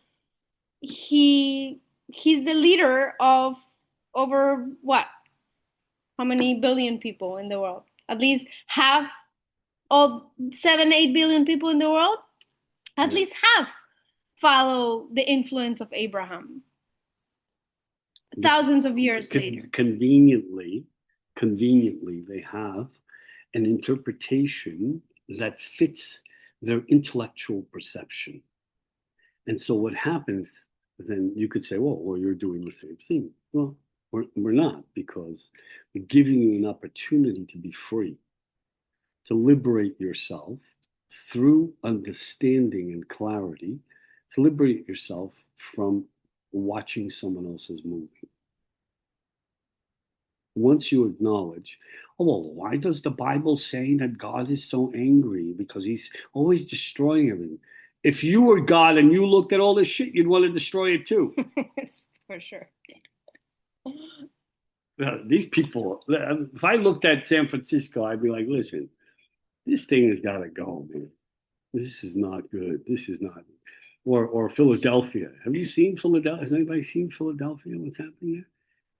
B: he's the leader of over what? How many billion people in the world? At least half of 7, 8 billion people in the world. At least half follow the influence of Abraham. Thousands of years later.
A: Conveniently, they have an interpretation that fits their intellectual perception. And so what happens, then you could say, well, you're doing the same thing. Well, we're not, because we're giving you an opportunity to be free, to liberate yourself through understanding and clarity, to liberate yourself from watching someone else's movie. Once you acknowledge, oh, well, why does the Bible say that God is so angry? Because he's always destroying everything. If you were God and you looked at all this shit, you'd want to destroy it too.
B: For sure.
A: These people, if I looked at San Francisco, I'd be like, listen, this thing has got to go, man. This is not good. This is not. Or Philadelphia. Have you seen Philadelphia? Has anybody seen Philadelphia? What's happening there?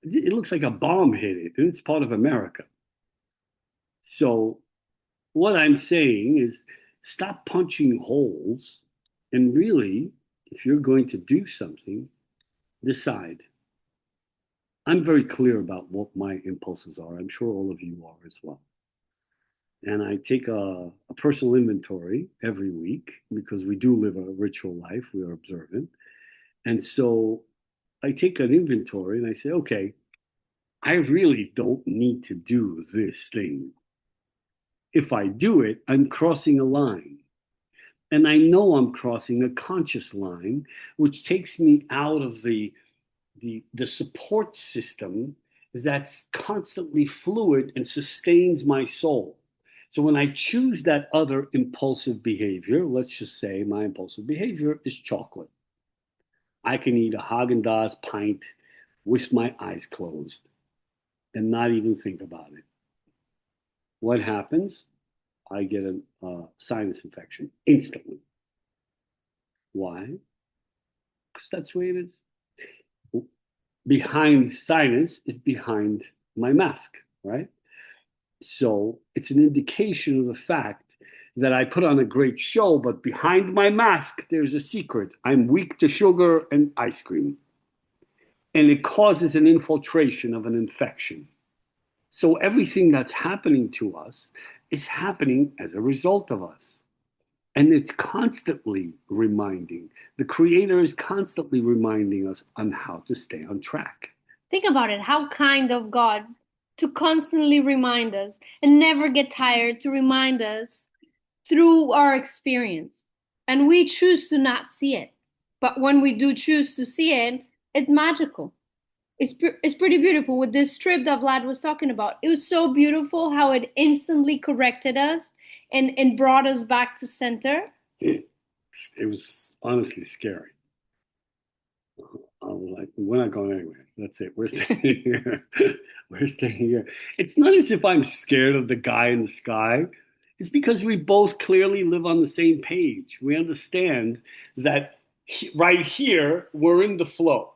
A: It looks like a bomb hit it, and it's part of America. So what I'm saying is stop punching holes, and really, if you're going to do something, decide. I'm very clear about what my impulses are. I'm sure all of you are as well. And I take a personal inventory every week, because we do live a ritual life. We are observant. And so I take an inventory and I say, okay, I really don't need to do this thing. If I do it, I'm crossing a line. And I know I'm crossing a conscious line, which takes me out of the support system that's constantly fluid and sustains my soul. So when I choose that other impulsive behavior, let's just say my impulsive behavior is chocolate. I can eat a Haagen-Dazs pint with my eyes closed and not even think about it. What happens? I get a sinus infection instantly. Why? Because that's the way it is. Behind sinus is behind my mask, right? So it's an indication of the fact that I put on a great show, but behind my mask, there's a secret. I'm weak to sugar and ice cream. And it causes an infiltration of an infection. So everything that's happening to us is happening as a result of us. And it's constantly reminding. The Creator is constantly reminding us on how to stay on track.
B: Think about it. How kind of God to constantly remind us and never get tired to remind us through our experience. And we choose to not see it. But when we do choose to see it, it's magical. It's pretty beautiful. With this trip that Vlad was talking about, it was so beautiful how it instantly corrected us and brought us back to center.
A: It was honestly scary. I was like, we're not going anywhere. That's it. We're staying here. We're staying here. It's not as if I'm scared of the guy in the sky. It's because we both clearly live on the same page. We understand that right here, we're in the flow.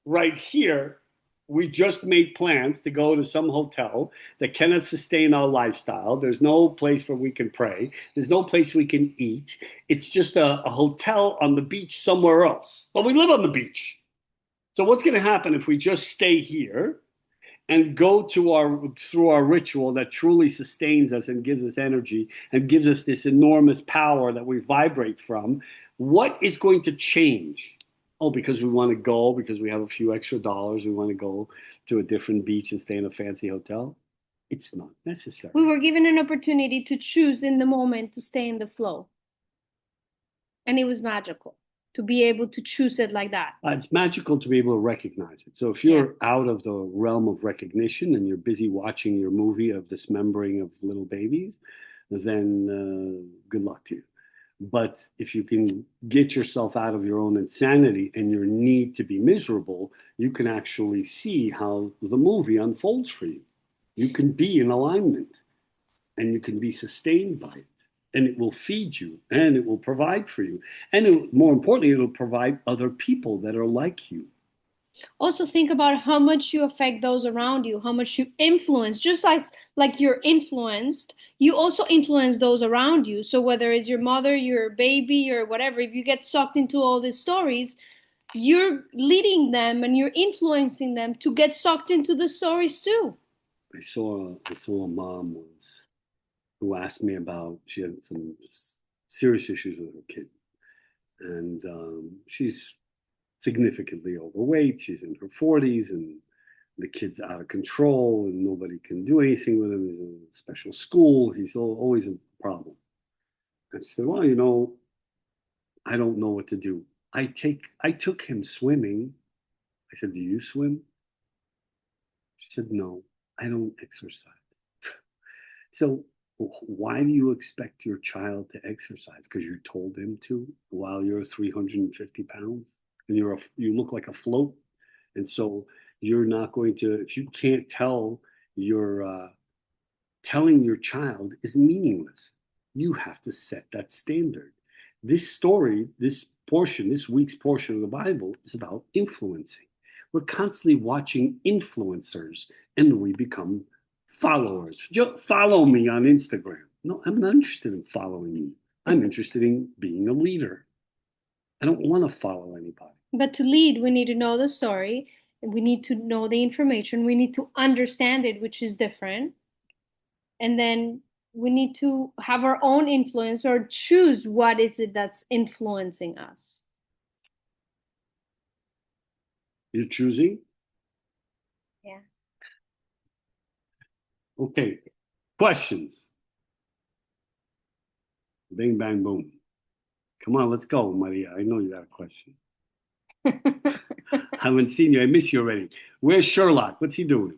A: Right here, we just made plans to go to some hotel that cannot sustain our lifestyle. There's no place where we can pray. There's no place we can eat. It's just a hotel on the beach somewhere else. But we live on the beach. So what's going to happen if we just stay here and go to through our ritual that truly sustains us and gives us energy and gives us this enormous power that we vibrate from? What is going to change? Oh, because we want to go, because we have a few extra dollars, we want to go to a different beach and stay in a fancy hotel. It's not necessary.
B: We were given an opportunity to choose in the moment to stay in the flow. And it was magical to be able to choose it like that.
A: It's magical to be able to recognize it. So if you're out of the realm of recognition and you're busy watching your movie of dismembering of little babies, then good luck to you. But if you can get yourself out of your own insanity and your need to be miserable, you can actually see how the movie unfolds for you. You can be in alignment and you can be sustained by it. And it will feed you and it will provide for you. And more importantly, it'll provide other people that are like you.
B: Also think about how much you affect those around you, how much you influence. Just like you're influenced, you also influence those around you. So whether it's your mother, your baby, or whatever, if you get sucked into all these stories, you're leading them and you're influencing them to get sucked into the stories too.
A: I saw a mom once who asked me about, she had some serious issues with her kid. And she's significantly overweight. She's in her 40s, and the kid's out of control, and nobody can do anything with him. He's in a special school. He's always a problem. I said, well, I don't know what to do. I took him swimming. I said, do you swim? She said, no, I don't exercise. So why do you expect your child to exercise? Because you told him to while you're 350 pounds and you look like a float. And so you're not going to, if you can't tell, telling your child is meaningless. You have to set that standard. This story, this week's portion of the Bible is about influencing. We're constantly watching influencers and we become followers. Follow me on Instagram. No, I'm not interested in following you. I'm interested in being a leader. I don't want to follow anybody.
B: But to lead, we need to know the story. We need to know the information. We need to understand it, which is different. And then we need to have our own influence or choose what is it that's influencing us.
A: You're choosing?
B: Yeah.
A: Okay. Questions? Bing, bang, boom. Come on, let's go, Maria. I know you got a question. I haven't seen you. I miss you already. Where's Sherlock? What's he doing?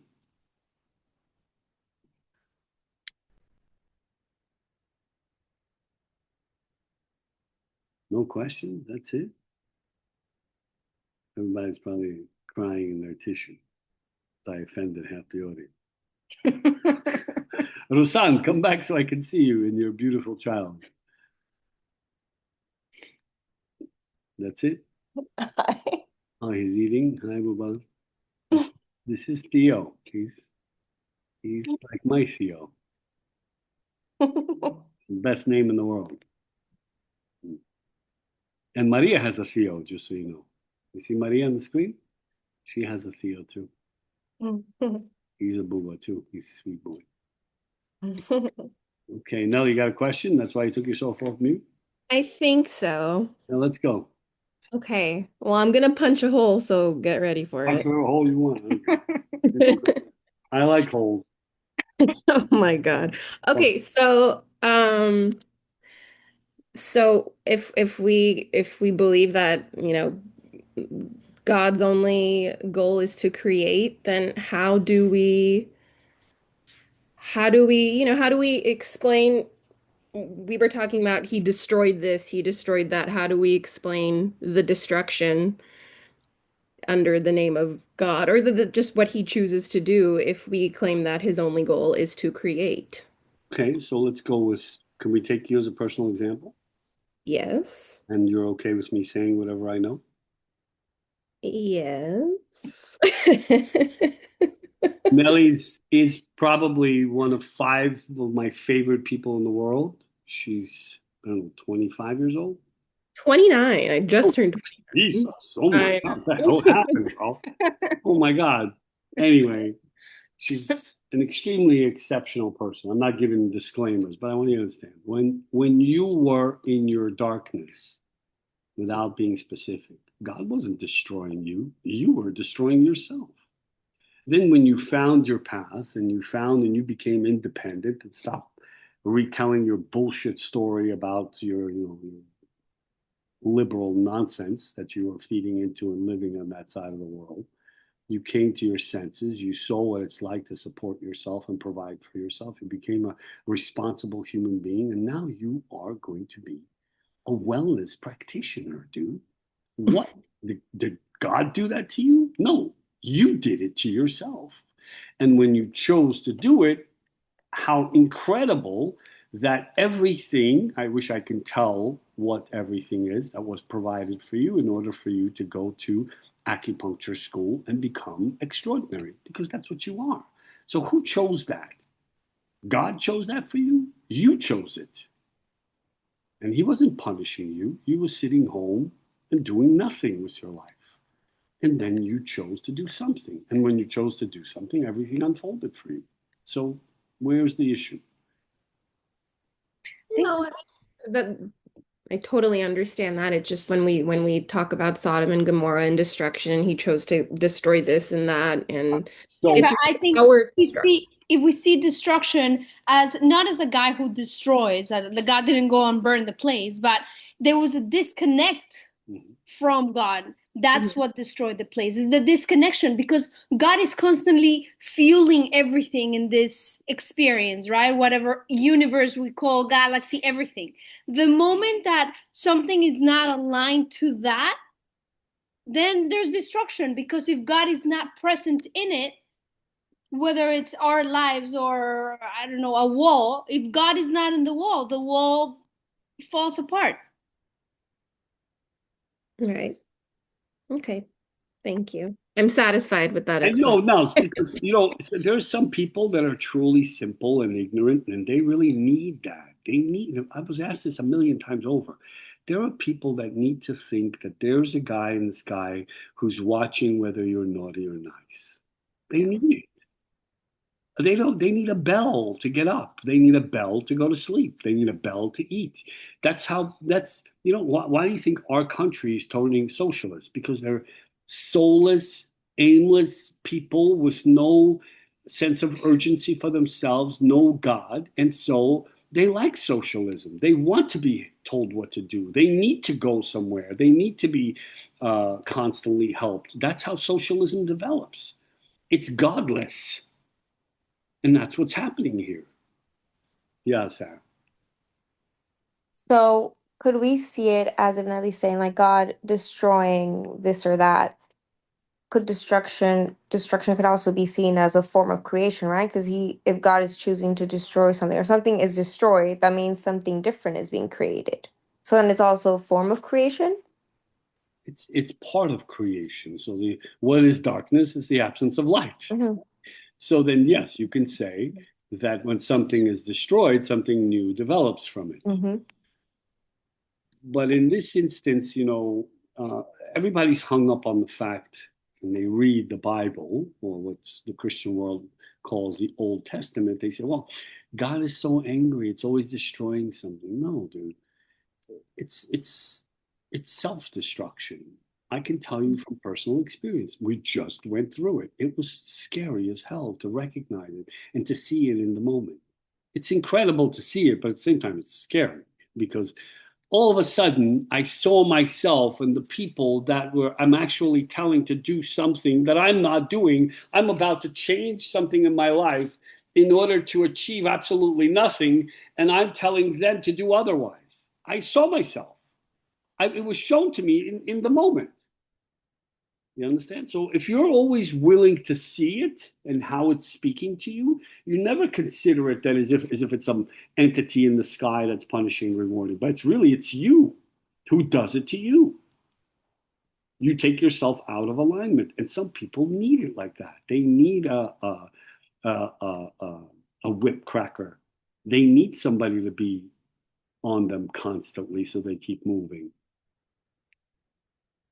A: No questions? That's it? Everybody's probably crying in their tissue. I offended half the audience. Rusan, come back so I can see you and your beautiful child. That's it?
C: Hi.
A: Oh, he's eating. Hi, Bubba. This is Theo. He's like my Theo. Best name in the world. And Maria has a Theo, just so you know. You see Maria on the screen? She has a Theo too. He's a Bubba too. He's a sweet boy. Okay, Nell, you got a question? That's why you took yourself off mute?
E: I think so.
A: Now let's go.
E: Okay. Well, I'm gonna punch a hole, so get ready for
A: Punch
E: it.
A: whatever hole you want. I like holes.
E: Oh my God. Okay, so if we believe that, God's only goal is to create, then how do we explain we were talking about he destroyed this, he destroyed that. How do we explain the destruction under the name of God, or just what he chooses to do if we claim that his only goal is to create?
A: Okay, so let's go with, can we take you as a personal example?
E: Yes.
A: And you're okay with me saying whatever I know?
E: Yes.
A: Melly's is probably one of five of my favorite people in the world. She's, I don't know, 25 years old.
E: 29. I just
A: Oh,
E: turned
A: Jesus.
E: 29.
A: Oh my
E: I
A: God. What the hell
E: know.
A: happened, bro? Oh my God. Anyway, she's an extremely exceptional person. I'm not giving disclaimers, but I want you to understand. When you were in your darkness, without being specific, God wasn't destroying you. You were destroying yourself. Then when you found your path and you became independent and stopped retelling your bullshit story about your liberal nonsense that you were feeding into and living on that side of the world, you came to your senses, you saw what it's like to support yourself and provide for yourself. You became a responsible human being, and now you are going to be a wellness practitioner, dude. What? Did God do that to you? No, you did it to yourself. And when you chose to do it, how incredible that everything, I wish I can tell what everything is that was provided for you in order for you to go to acupuncture school and become extraordinary, because that's what you are. So who chose that? God chose that for you? You chose it. And he wasn't punishing you. You were sitting home and doing nothing with your life. And then you chose to do something. And when you chose to do something, everything unfolded for you. So where's the issue?
E: No, that I totally understand that. It's just when we talk about Sodom and Gomorrah and destruction, he chose to destroy this and that, and
A: So
E: it's
B: But I think
E: our
B: we
E: destruction.
B: see if we see destruction as not as a guy who destroys, that the God didn't go and burn the place, but there was a disconnect
A: mhm.
B: from God. That's
E: Mhm.
B: what destroyed the place, is the disconnection, because God is constantly fueling everything in this experience, right? Whatever universe we call, galaxy, everything. The moment that something is not aligned to that, then there's destruction, because if God is not present in it, whether it's our lives or, I don't know, a wall, if God is not in the wall falls apart.
E: Right. Okay. Thank you. I'm satisfied with that
A: And no,
E: explanation.
A: no, it's because there's some people that are truly simple and ignorant, and they really need that. They need. I was asked this a million times over. There are people that need to think that there's a guy in the sky who's watching whether you're naughty or nice. They
E: Yeah.
A: need it. They don't. They need a bell to get up. They need a bell to go to sleep. They need a bell to eat. That's how. That's why do you think our country is turning socialist? Because they're soulless, aimless people with no sense of urgency for themselves, no God, and so they like socialism. They want to be told what to do. They need to go somewhere. They need to be constantly helped. That's how socialism develops. It's godless. And that's what's happening here. Yeah, Sarah.
F: So could we see it as if Nelly's saying like God destroying this or that? Could destruction could also be seen as a form of creation, right? Because if God is choosing to destroy something or something is destroyed, that means something different is being created. So then it's also a form of creation.
A: It's part of creation. So the what is darkness is the absence of light.
F: Hmm.
A: So then yes, you can say that when something is destroyed, something new develops from it.
F: Hmm.
A: But in this instance, everybody's hung up on the fact when they read the Bible, or what the Christian world calls the Old Testament, they say, well, God is so angry, it's always destroying something. No, dude. It's it's self-destruction. I can tell you from personal experience. We just went through it. It was scary as hell to recognize it and to see it in the moment. It's incredible to see it, but at the same time, it's scary because all of a sudden I saw myself and the people that I'm actually telling to do something that I'm not doing. I'm about to change something in my life in order to achieve absolutely nothing, and I'm telling them to do otherwise. I saw myself. It was shown to me in the moment. You understand? So if you're always willing to see it and how it's speaking to you, you never consider it that as if it's some entity in the sky that's punishing and rewarding. But it's you who does it to you. You take yourself out of alignment, and some people need it like that. They need a whip cracker. They need somebody to be on them constantly so they keep moving.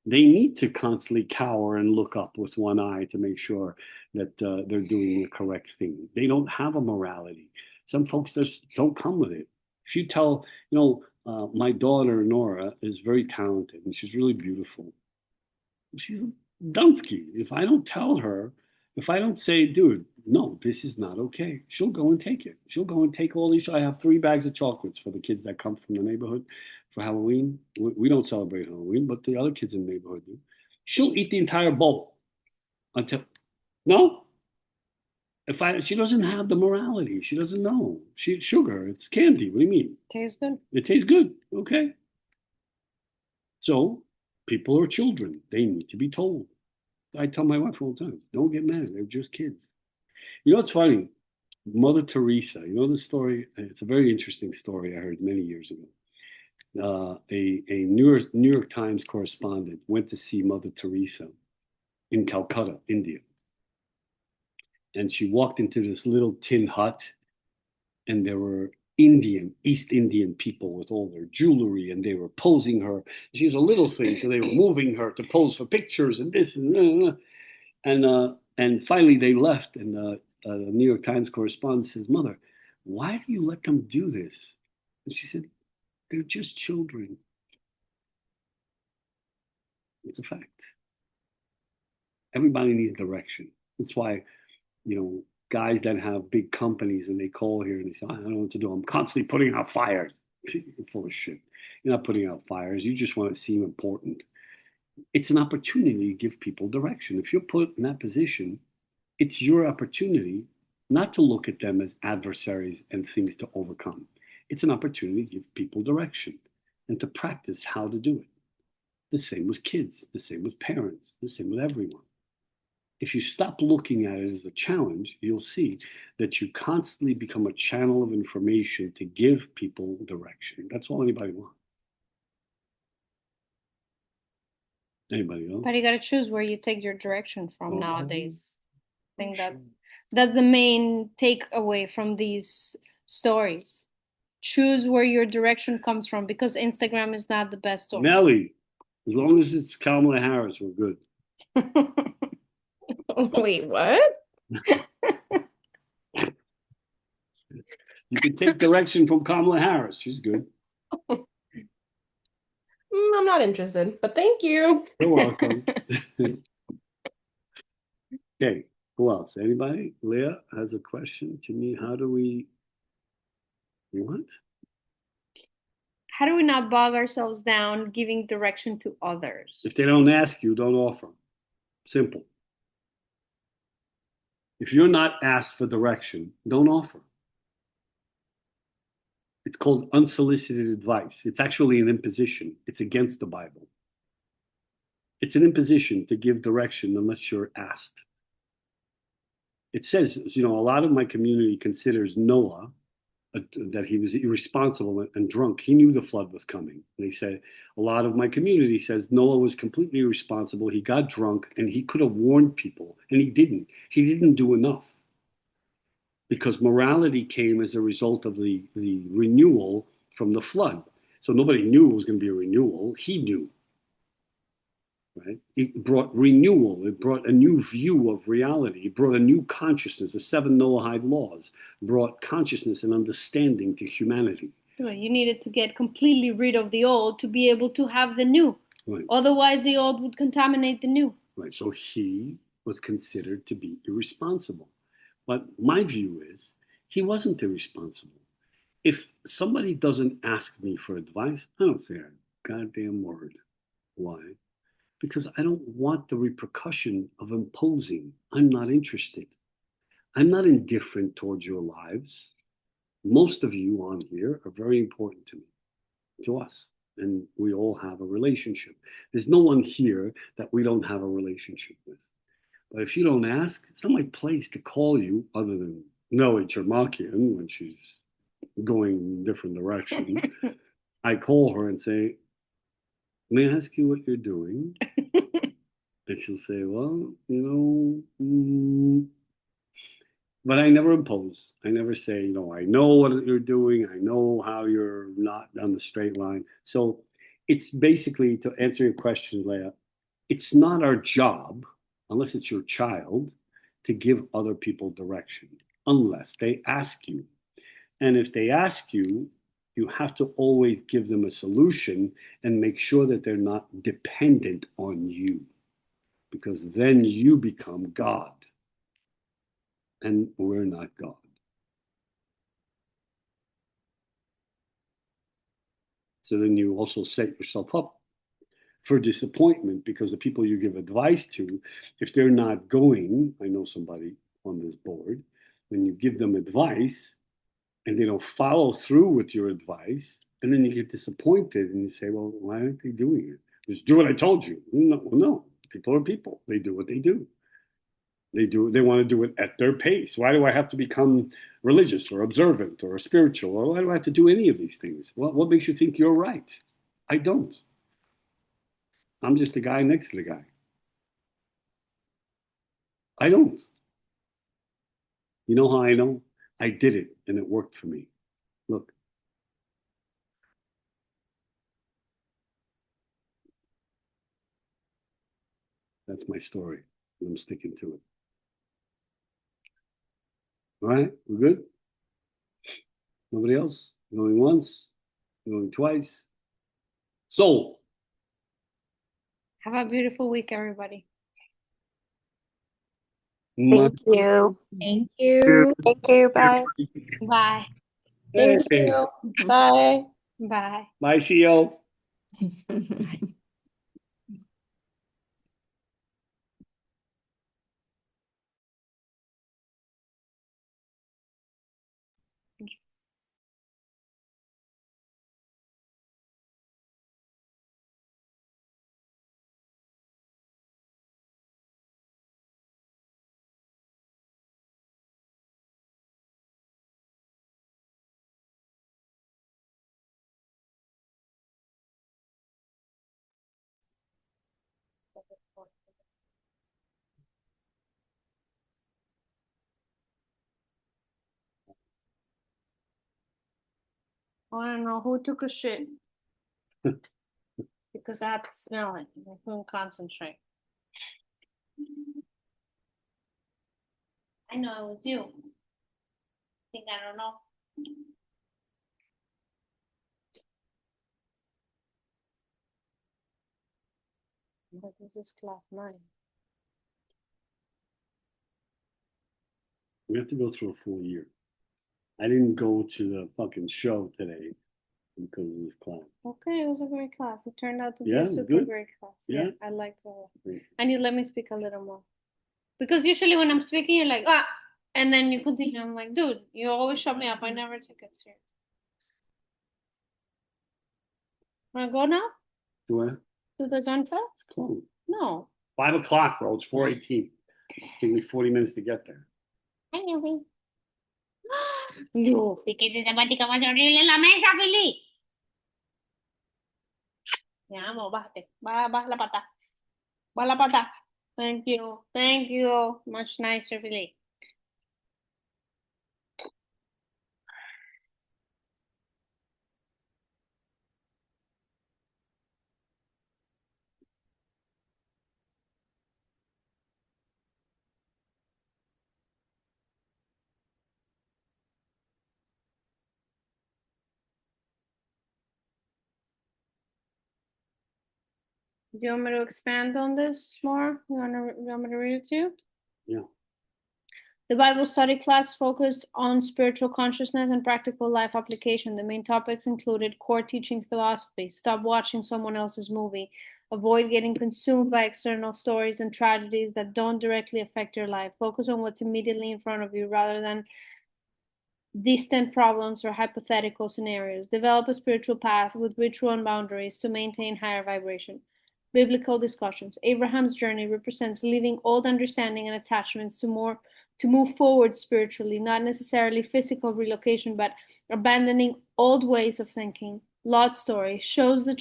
A: They need to constantly cower and look up with one eye to make sure that they're doing the correct thing. They don't have a morality. Some folks just don't come with it. If you tell, my daughter Nora is very talented and she's really beautiful. She's a Dunsky. If I don't tell her, if I don't say, dude, no, this is not okay, she'll go and take it. She'll go and take all these. I have 3 bags of chocolates for the kids that come from the neighborhood for Halloween. We don't celebrate Halloween, but the other kids in the neighborhood do. She'll eat the entire bowl until, no. She doesn't have the morality. She doesn't know. Sugar, it's candy. What do you mean?
B: Tastes good.
A: It tastes good. Okay. So people are children. They need to be told. I tell my wife all the time, don't get mad. They're just kids. You know what's funny? Mother Teresa, you know the story? It's a very interesting story I heard many years ago. A New York Times correspondent went to see Mother Teresa in Calcutta, India. And she walked into this little tin hut, and there were East Indian people with all their jewelry, and they were posing her. She's a little thing, so they were moving her to pose for pictures and this and that. And finally they left, and the New York Times correspondent says, "Mother, why do you let them do this?" And she said, "They're just children." It's a fact. Everybody needs direction. That's why, guys that have big companies and they call here and they say, "I don't know what to do. I'm constantly putting out fires." You're full of shit. You're not putting out fires. You just want to seem important. It's an opportunity to give people direction. If you're put in that position, it's your opportunity not to look at them as adversaries and things to overcome. It's an opportunity to give people direction and to practice how to do it. The same with kids, the same with parents, the same with everyone. If you stop looking at it as a challenge, you'll see that you constantly become a channel of information to give people direction. That's all anybody wants. Anybody else?
B: But you got to choose where you take your direction from nowadays. I think
A: Sure.
B: that's the main takeaway from these stories. Choose where your direction comes from, because Instagram is not the best source.
A: Nelly, as long as it's Kamala Harris, we're good.
E: Wait, what?
A: You can take direction from Kamala Harris. She's good.
E: I'm not interested, but thank you.
A: You're welcome. Okay, who else? Anybody? Leah has a question to me. How do we, what?
B: How do we not bog ourselves down giving direction to others?
A: If they don't ask you, don't offer. Simple. If you're not asked for direction, don't offer. It's called unsolicited advice. It's actually an imposition. It's against the Bible. It's an imposition to give direction unless you're asked. It says, a lot of my community considers Noah that he was irresponsible and drunk. He knew the flood was coming. They say a lot of my community says Noah was completely irresponsible. He got drunk and he could have warned people, and he didn't. He didn't do enough, because morality came as a result of the renewal from the flood. So nobody knew it was going to be a renewal. He knew. Right? It brought renewal. It brought a new view of reality. It brought a new consciousness. The 7 Noahide laws brought consciousness and understanding to humanity.
B: You needed to get completely rid of the old to be able to have the new.
A: Right.
B: Otherwise, the old would contaminate the new.
A: Right. So he was considered to be irresponsible. But my view is he wasn't irresponsible. If somebody doesn't ask me for advice, I don't say a goddamn word. Why? Because I don't want the repercussion of imposing. I'm not interested. I'm not indifferent towards your lives. Most of you on here are very important to me, to us, and we all have a relationship. There's no one here that we don't have a relationship with. But if you don't ask, it's not my place to call you, other than Nelly Chermakian when she's going in a different direction. I call her and say, "May I ask you what you're doing?" And she'll say, well, but I never impose. I never say, I know what you're doing. I know how you're not on the straight line. So it's basically, to answer your question, Leah, it's not our job, unless it's your child, to give other people direction, unless they ask you. And if they ask you, you have to always give them a solution and make sure that they're not dependent on you, because then you become God. And we're not God. So then you also set yourself up for disappointment, because the people you give advice to, if they're not going, I know somebody on this board, when you give them advice and they don't follow through with your advice, and then you get disappointed and you say, well, why aren't they doing it? Just do what I told you. No, people are people. They do what they do. They want to do it at their pace. Why do I have to become religious or observant or spiritual? Or why do I have to do any of these things? What makes you think you're right? I don't. I'm just the guy next to the guy. I don't. You know how I know? I did it and it worked for me. Look. That's my story. I'm sticking to it. All right, we're good? Nobody else? Going once? Going twice? Sold.
B: Have a beautiful week, everybody.
F: Thank you.
D: Thank you.
F: Thank you. Bye.
B: Bye.
C: Thank
A: Hey.
C: you. Bye.
B: Bye.
A: Bye, Shio.
B: I want to know who took a shit. Because I had to smell it. I couldn't concentrate. I know it was you. Think I don't know. But this is class 9.
A: We have to go through a full year. I didn't go to the fucking show today because of this class.
B: Okay, it was a great class. It turned out to be
A: Yeah,
B: a
A: it was
B: super
A: good.
B: great class.
A: Yeah.
B: I liked it.
A: Thank
B: And you let me speak a little more. Because usually when I'm speaking, you're like, ah, and then you continue. I'm like, dude, you always shut me up. I never take it serious. Wanna go now?
A: Do I?
B: To the gun fest?
A: It's closed.
B: No.
A: 5 o'clock, bro. It's 4:18. Take me 40 minutes to get there.
B: Ay, Luffy. Luffy, qué temática más horrible en la mesa, Philly. Te amo, bájate. Baja la pata. Baja la pata. Thank you. Thank you. Much nicer, Philly. Do you want me to expand on this more? You want me to read it to you?
A: Yeah.
B: The Bible study class focused on spiritual consciousness and practical life application. The main topics included core teaching philosophy, stop watching someone else's movie, avoid getting consumed by external stories and tragedies that don't directly affect your life, focus on what's immediately in front of you rather than distant problems or hypothetical scenarios, develop a spiritual path with ritual and boundaries to maintain higher vibration. Biblical discussions. Abraham's journey represents leaving old understanding and attachments to move forward spiritually, not necessarily physical relocation, but abandoning old ways of thinking. Lot's story shows the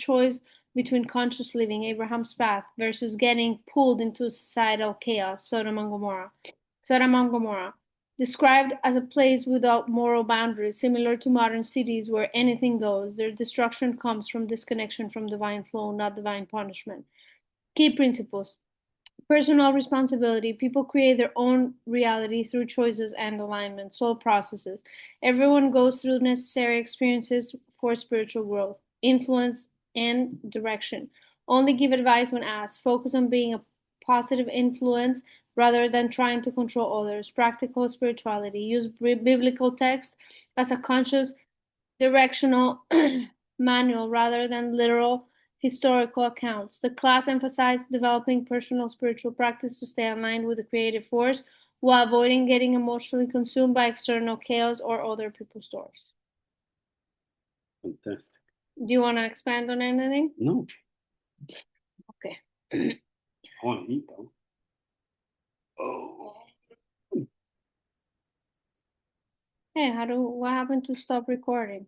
B: between conscious living, Abraham's path, versus getting pulled into societal chaos, Sodom and Gomorrah. Sodom and Gomorrah, described as a place without moral boundaries, similar to modern cities where anything goes. Their destruction comes from disconnection from divine flow, not divine punishment. Key principles. Personal responsibility. People create their own reality through choices and alignment, soul processes. Everyone goes through necessary experiences for spiritual growth. Influence and direction. Only give advice when asked. Focus on being a positive influence rather than trying to control others. Practical spirituality. Use biblical text as a conscious directional manual rather than literal historical accounts. The class emphasized developing personal spiritual practice to stay aligned with the creative force while avoiding getting emotionally consumed by external chaos or other people's stories.
A: Fantastic.
B: Do you want to expand on anything?
A: No,
B: Okay.
A: I want to eat though. Oh.
B: Hey, what happened to stop recording?